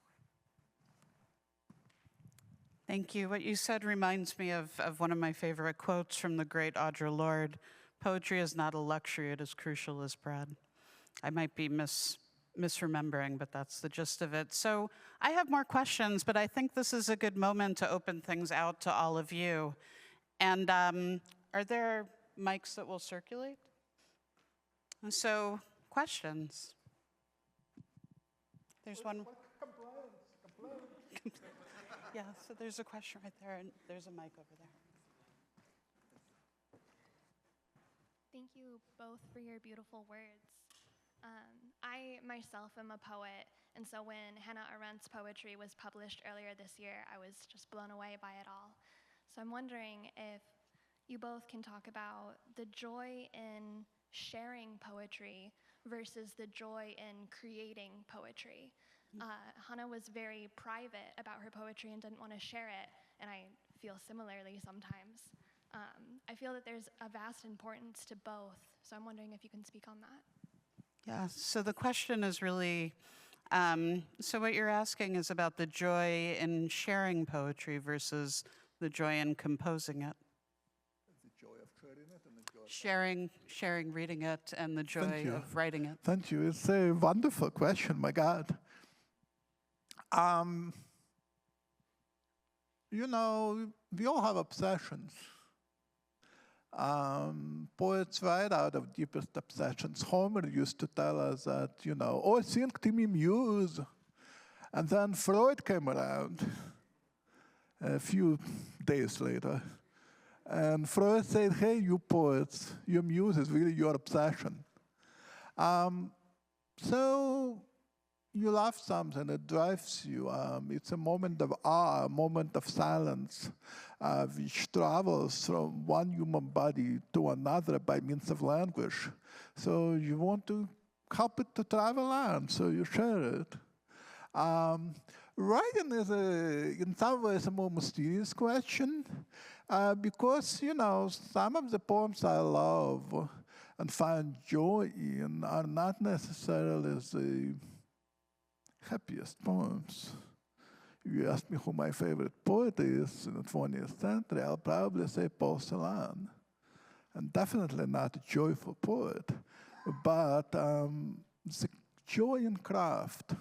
Thank you. What you said reminds me of one of my favorite quotes from the great Audre Lorde. Poetry is not a luxury, it is crucial as bread. I might be misremembering, but that's the gist of it. So I have more questions, but I think this is a good moment to open things out to all of you. And are there mics that will circulate? And so, questions? There's one. Yeah, so there's a question right there, and there's a mic over there. Thank you both for your beautiful words. I myself am a poet, and so when Hannah Arendt's poetry was published earlier this year, I was just blown away by it all. So I'm wondering if you both can talk about the joy in sharing poetry versus the joy in creating poetry. Hannah was very private about her poetry and didn't want to share it, and I feel similarly sometimes. I feel that there's a vast importance to both, so I'm wondering if you can speak on that. Yeah, so the question is really, so what you're asking is about the joy in sharing poetry versus the joy in composing it. The joy of sharing it and the joy Sharing reading it, and the joy of writing it. Thank you. It's a wonderful question, my God. We all have obsessions. Poets write out of deepest obsessions. Homer used to tell us that, oh, sing to me muse. And then Freud came around a few days later. And Freud said, hey, you poets, your muse is really your obsession. So you love something, it drives you. It's a moment of awe, a moment of silence, which travels from one human body to another by means of language. So you want to help it to travel on, so you share it. Writing is, in some ways, a more mysterious question, because, some of the poems I love and find joy in are not necessarily the happiest poems. If you ask me who my favorite poet is in the 20th century, I'll probably say Paul Celan. And definitely not a joyful poet, but the joy in craft,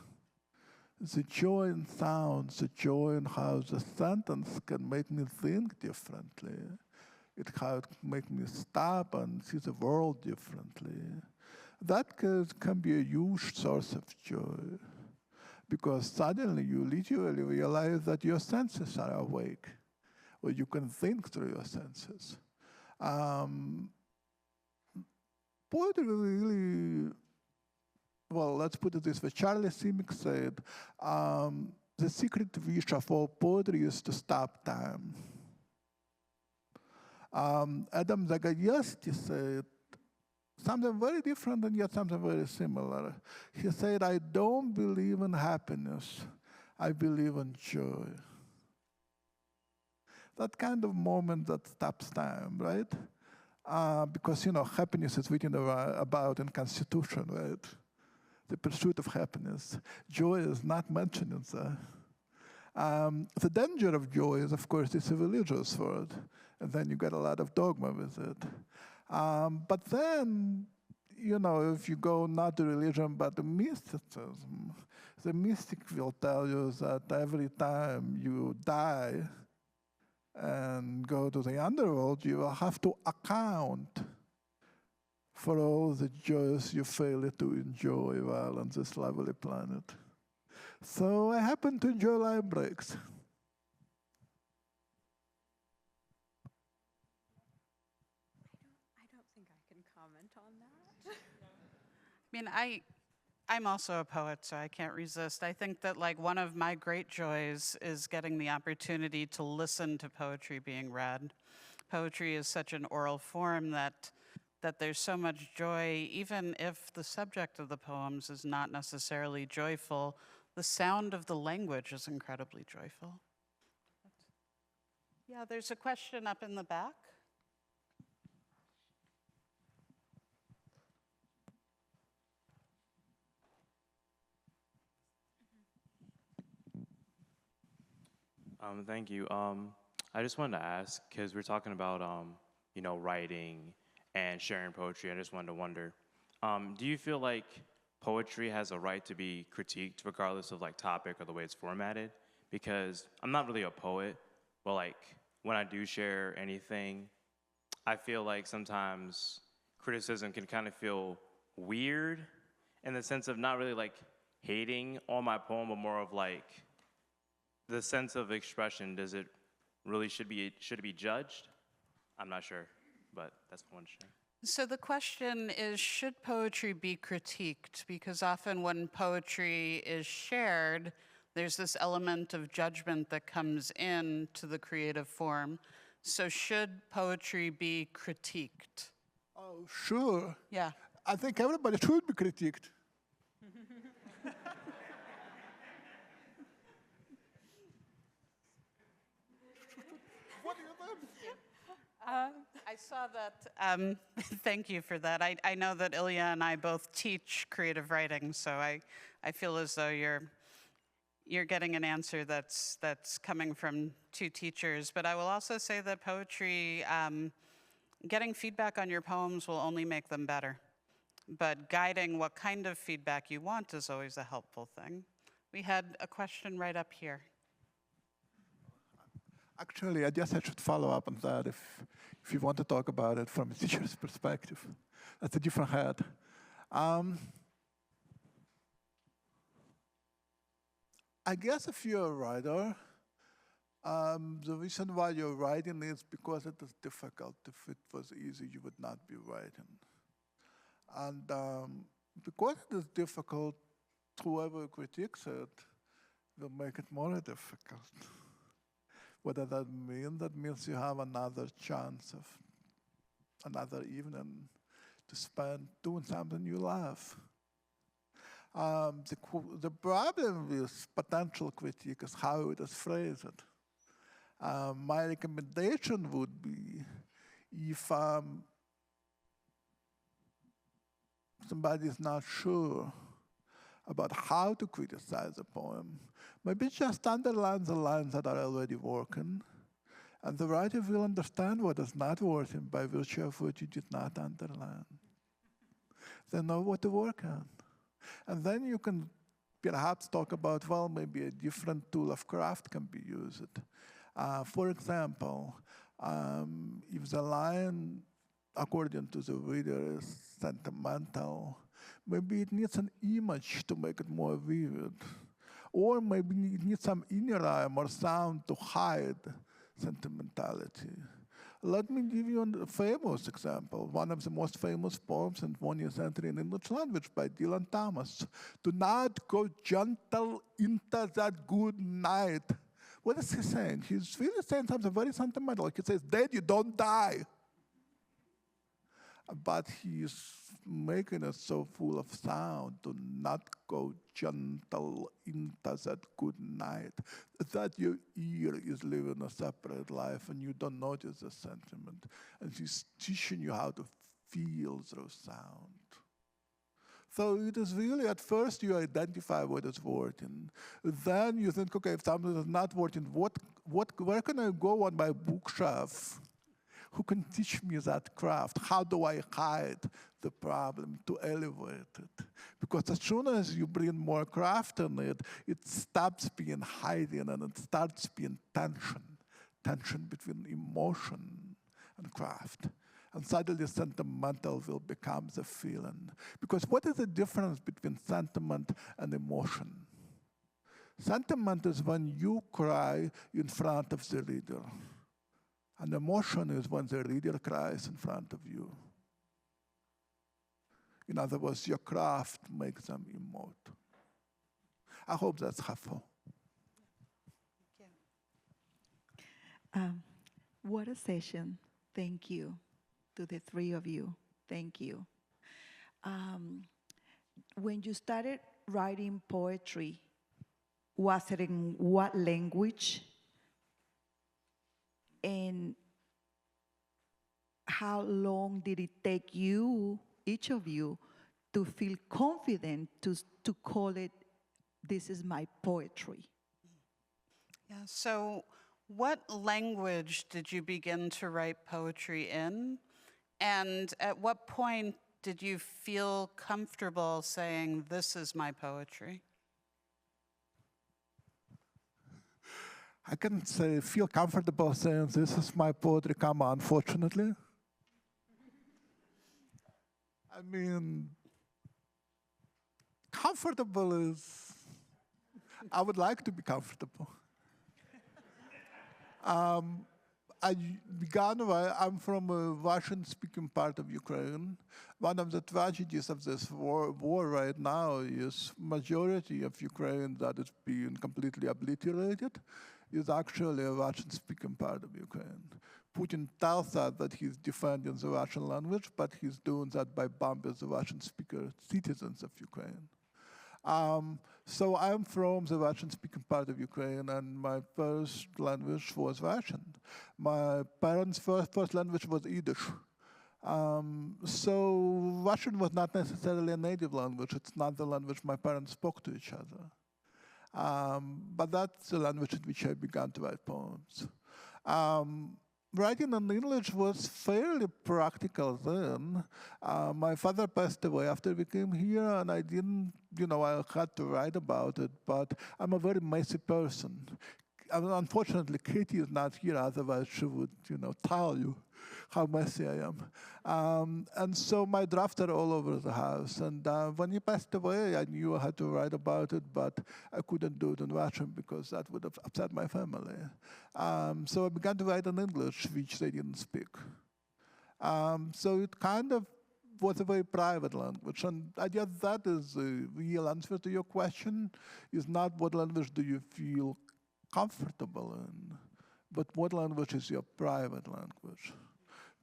the joy in sounds, the joy in how the sentence can make me think differently, how it can make me stop and see the world differently. That can be a huge source of joy, because suddenly you literally realize that your senses are awake, or you can think through your senses. Poetry really, well, let's put it this way. Charlie Simic said, the secret wish of all poetry is to stop time. Adam Zagayevsky said something very different and yet something very similar. He said, I don't believe in happiness, I believe in joy. That kind of moment that stops time, right? Because, happiness is written about in Constitution, right? The pursuit of happiness. Joy is not mentioned in there. The danger of joy is, of course, it's a religious word, and then you get a lot of dogma with it. But then, if you go not to religion, but to mysticism, the mystic will tell you that every time you die and go to the underworld, you will have to account for all the joys you fail to enjoy while on this lovely planet. So I happen to enjoy line breaks. I don't think I can comment on that. I mean, I'm also a poet, so I can't resist. I think that one of my great joys is getting the opportunity to listen to poetry being read. Poetry is such an oral form that there's so much joy, even if the subject of the poems is not necessarily joyful. The sound of the language is incredibly joyful. Yeah, there's a question up in the back. Thank you. I just wanted to ask, because we're talking about, writing and sharing poetry. I just wanted to wonder, do you feel like poetry has a right to be critiqued regardless of topic or the way it's formatted? Because I'm not really a poet, but when I do share anything, I feel like sometimes criticism can kind of feel weird in the sense of not really hating on my poem, but more of the sense of expression. Does it really should it be judged? I'm not sure, but that's what I want to share. So the question is, should poetry be critiqued? Because often when poetry is shared, there's this element of judgment that comes in to the creative form. So should poetry be critiqued? Oh, sure. Yeah. I think everybody should be critiqued. What do you think? I saw that. Thank you for that. I know that Ilya and I both teach creative writing, so I feel as though you're getting an answer that's coming from two teachers. But I will also say that poetry, getting feedback on your poems will only make them better. But guiding what kind of feedback you want is always a helpful thing. We had a question right up here. Actually, I guess I should follow up on that if you want to talk about it from a teacher's perspective. That's a different head. I guess if you're a writer, the reason why you're writing is because it is difficult. If it was easy, you would not be writing. And because it is difficult, whoever critiques it will make it more difficult. Whether that means you have another chance of another evening to spend doing something you love. The problem with potential critique is how it is phrased. My recommendation would be if somebody is not sure about how to criticize a poem, maybe just underline the lines that are already working, and the writer will understand what is not working by virtue of what you did not underline. They know what to work on. And then you can perhaps talk about, well, maybe a different tool of craft can be used. For example, if the line, according to the reader, is sentimental, maybe it needs an image to make it more vivid. Or maybe it needs some inner rhyme or sound to hide sentimentality. Let me give you a famous example. One of the most famous poems in 20th century in English language by Dylan Thomas. Do not go gentle into that good night What is he saying? He's really saying something very sentimental. Like he says, dead, you don't die. But he's making it so full of sound to not go gentle into that good night, that your ear is living a separate life and you don't notice the sentiment. And he's teaching you how to feel through sound. So it is really, at first you identify what is working. Then you think, okay, if something is not working, where can I go on my bookshelf? Who can teach me that craft? How do I hide the problem to elevate it? Because as soon as you bring more craft in it, it stops being hiding and it starts being tension between emotion and craft. And suddenly sentimental will become the feeling. Because what is the difference between sentiment and emotion? Sentiment is when you cry in front of the reader. And emotion is when the reader cries in front of you. In other words, your craft makes them emote. I hope that's helpful. What a session. Thank you to the three of you. Thank you. When you started writing poetry, was it in what language? And how long did it take you, each of you, to feel confident to call it, this is my poetry? Yeah, so what language did you begin to write poetry in? And at what point did you feel comfortable saying, this is my poetry? I can say, feel comfortable saying, this is my poetry, unfortunately. I mean, comfortable is, I would like to be comfortable. I began, I'm from a Russian-speaking part of Ukraine. One of the tragedies of this war right now is majority of Ukraine that is being completely obliterated is actually a Russian-speaking part of Ukraine. Putin tells us that he's defending the Russian language, but he's doing that by bombing the Russian-speaking citizens of Ukraine. So I'm from the Russian-speaking part of Ukraine, and my first language was Russian. My parents' first language was Yiddish. So Russian was not necessarily a native language. It's not the language my parents spoke to each other. But that's the language in which I began to write poems. Writing in English was fairly practical then. My father passed away after we came here, and I didn't, I had to write about it, but I'm a very messy person. Unfortunately, Katie is not here, otherwise she would, tell you how messy I am. And so my drafts are all over the house. And when he passed away, I knew I had to write about it, but I couldn't do it in Russian because that would have upset my family. So I began to write in English, which they didn't speak. So it kind of was a very private language. And I guess that is the real answer to your question, is not what language do you feel comfortable in, but what language is your private language.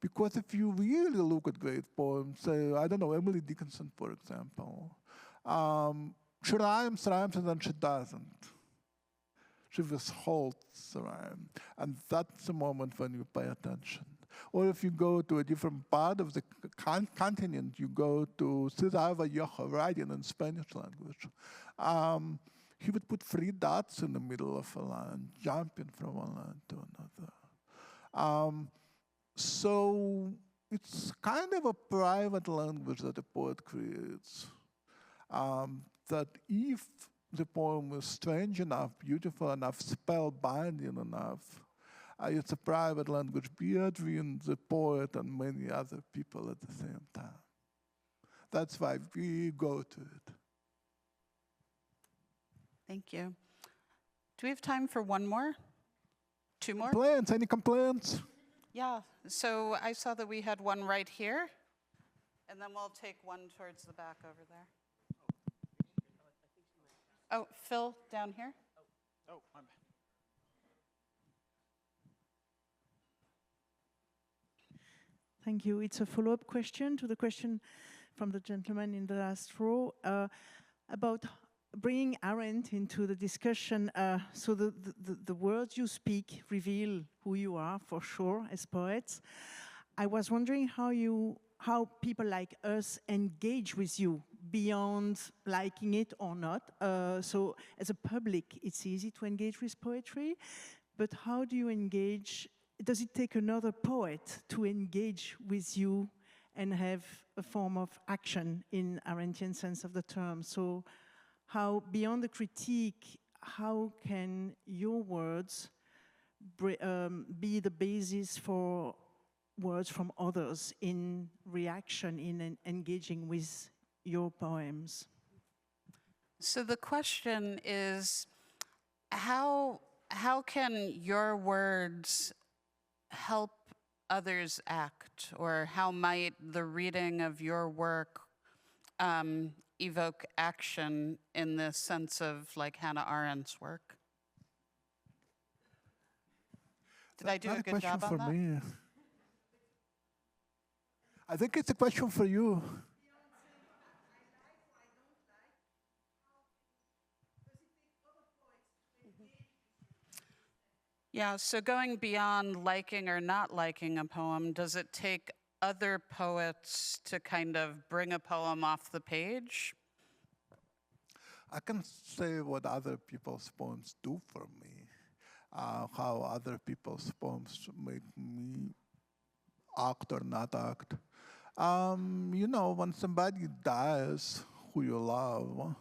Because if you really look at great poems, say, I don't know, Emily Dickinson, for example, she rhymes, and then she doesn't. She withholds the rhyme. And that's the moment when you pay attention. Or if you go to a different part of the continent, you go to Cesar Vallejo, writing in Spanish language. He would put 3 dots in the middle of a line, jumping from one line to another. So it's kind of a private language that a poet creates. That if the poem is strange enough, beautiful enough, spellbinding enough, it's a private language between the poet and many other people at the same time. That's why we go to it. Thank you. Do we have time for one more? 2 more? Complaints? Any complaints? Yeah, so I saw that we had one right here, and then we'll take one towards the back over there. Oh, Phil, down here? Oh, my bad. Thank you. It's a follow-up question to the question from the gentleman in the last row about bringing Arendt into the discussion. So the words you speak reveal who you are, for sure, as poets. I was wondering how people like us engage with you beyond liking it or not. So as a public, it's easy to engage with poetry, but how do you engage? Does it take another poet to engage with you and have a form of action in Arendtian sense of the term? So how, beyond the critique, how can your words be the basis for words from others in reaction, in engaging with your poems? So the question is, how can your words help others act, or how might the reading of your work evoke action in the sense of like Hannah Arendt's work? Did I do a good job on that? Me. I think it's a question for you. Yeah, so going beyond liking or not liking a poem, does it take other poets to kind of bring a poem off the page? I can say what other people's poems do for me, how other people's poems make me act or not act. You know, when somebody dies who you love,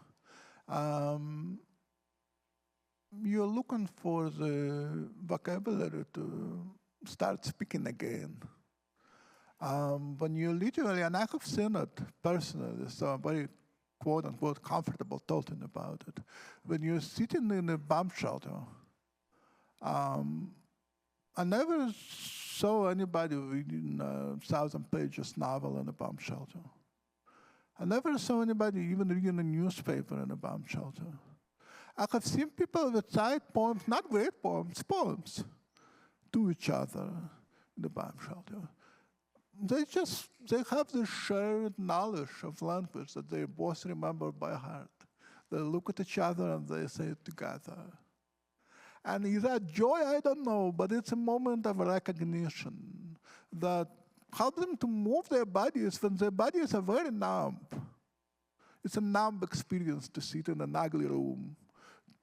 you're looking for the vocabulary to start speaking again. When you literally, and I have seen it personally, so I'm very quote unquote comfortable talking about it. When you're sitting in a bomb shelter, I never saw anybody reading a 1,000 pages novel in a bomb shelter. I never saw anybody even reading a newspaper in a bomb shelter. I have seen people recite poems, not great poems, poems, to each other in the bomb shelter. They have this shared knowledge of language that they both remember by heart. They look at each other and they say it together. And is that joy? I don't know, but it's a moment of recognition that helps them to move their bodies when their bodies are very numb. It's a numb experience to sit in an ugly room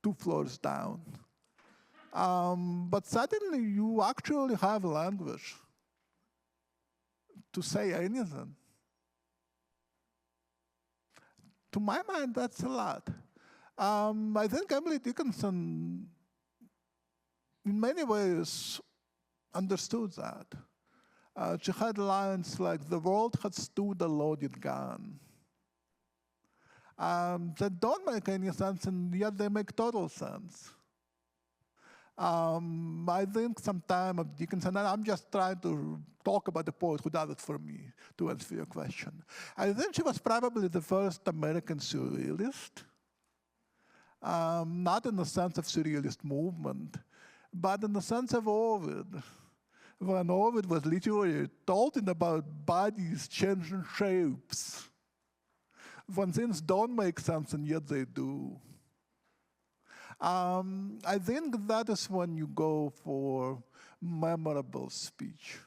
2 floors down. But suddenly you actually have language to say anything. To my mind, that's a lot. I think Emily Dickinson, in many ways, understood that. She had lines like, "The world had stood a loaded gun." That don't make any sense, and yet they make total sense. I think sometime of Dickinson, and I'm just trying to talk about the poet who does it for me, to answer your question. I think she was probably the first American surrealist, not in the sense of surrealist movement, but in the sense of Ovid. When Ovid was literally talking about bodies changing shapes, when things don't make sense and yet they do. I think that is when you go for memorable speech.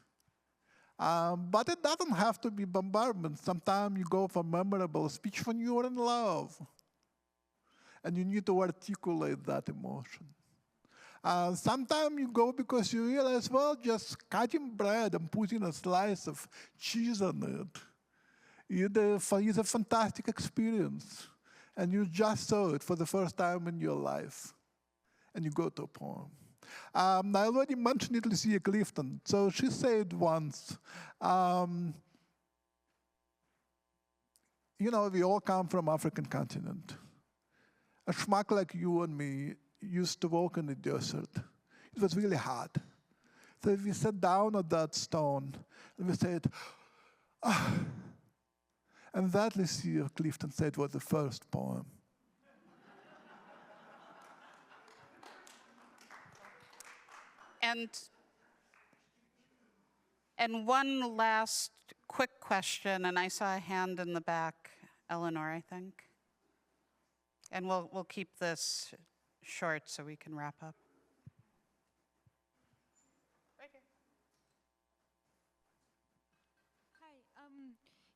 But it doesn't have to be bombardment. Sometimes you go for memorable speech when you're in love. And you need to articulate that emotion. Sometimes you go because you realize, well, just cutting bread and putting a slice of cheese on it is a fantastic experience. And you just saw it for the first time in your life. And you go to a poem. I already mentioned it, Lucia Clifton. So she said once, you know, we all come from African continent. A schmuck like you and me used to walk in the desert. It was really hot. So we sat down on that stone and we said, ah. And that, Lucia Clifton said, was the first poem. And And one last quick question, and I saw a hand in the back, Eleanor, I think. And we'll keep this short so we can wrap up. Right here. Hi,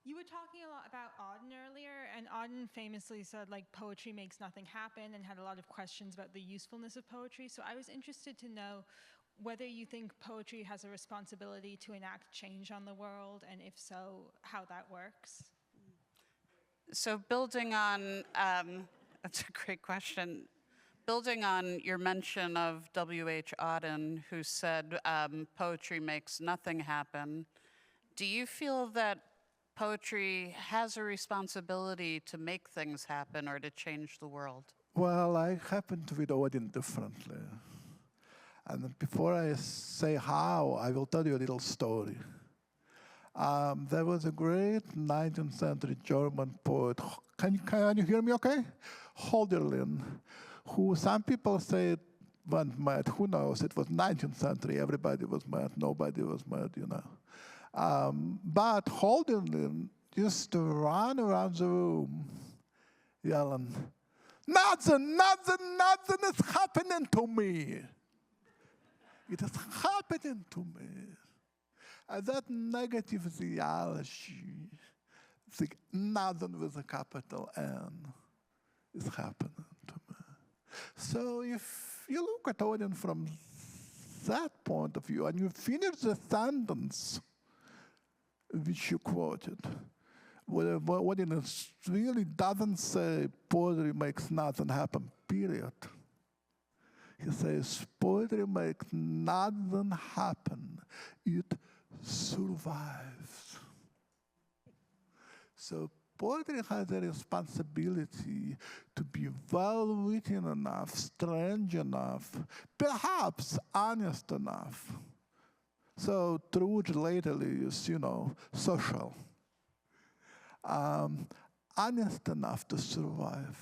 you were talking a lot about Auden earlier, and Auden famously said, like, poetry makes nothing happen, and had a lot of questions about the usefulness of poetry. So I was interested to know whether you think poetry has a responsibility to enact change on the world, and if so, how that works. So building on, that's a great question. Building on your mention of W.H. Auden, who said poetry makes nothing happen, do you feel that poetry has a responsibility to make things happen or to change the world? Well, I happen to read Auden differently. And before I say how, I will tell you a little story. There was a great 19th century German poet, can you hear me okay? Hölderlin, who some people say went mad, who knows, it was 19th century, everybody was mad, nobody was mad, you know. But Hölderlin used to run around the room yelling, nothing is happening to me. It is happening to me. And that negative theology, the nothing with a capital N, is happening to me. So if you look at Auden from that point of view, and you finish the sentence which you quoted, where Auden really doesn't say poetry makes nothing happen, period. He says, poetry makes nothing happen. It survives. So poetry has a responsibility to be well-written enough, strange enough, perhaps honest enough. So truth lately is, you know, social. Honest enough to survive.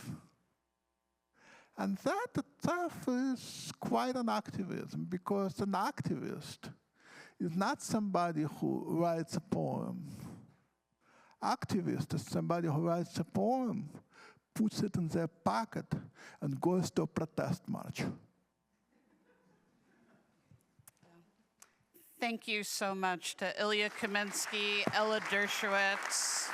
And that itself is quite an activism, because an activist is not somebody who writes a poem. Activist is somebody who writes a poem, puts it in their pocket, and goes to a protest march. Thank you so much to Ilya Kaminsky, Ella Dershowitz.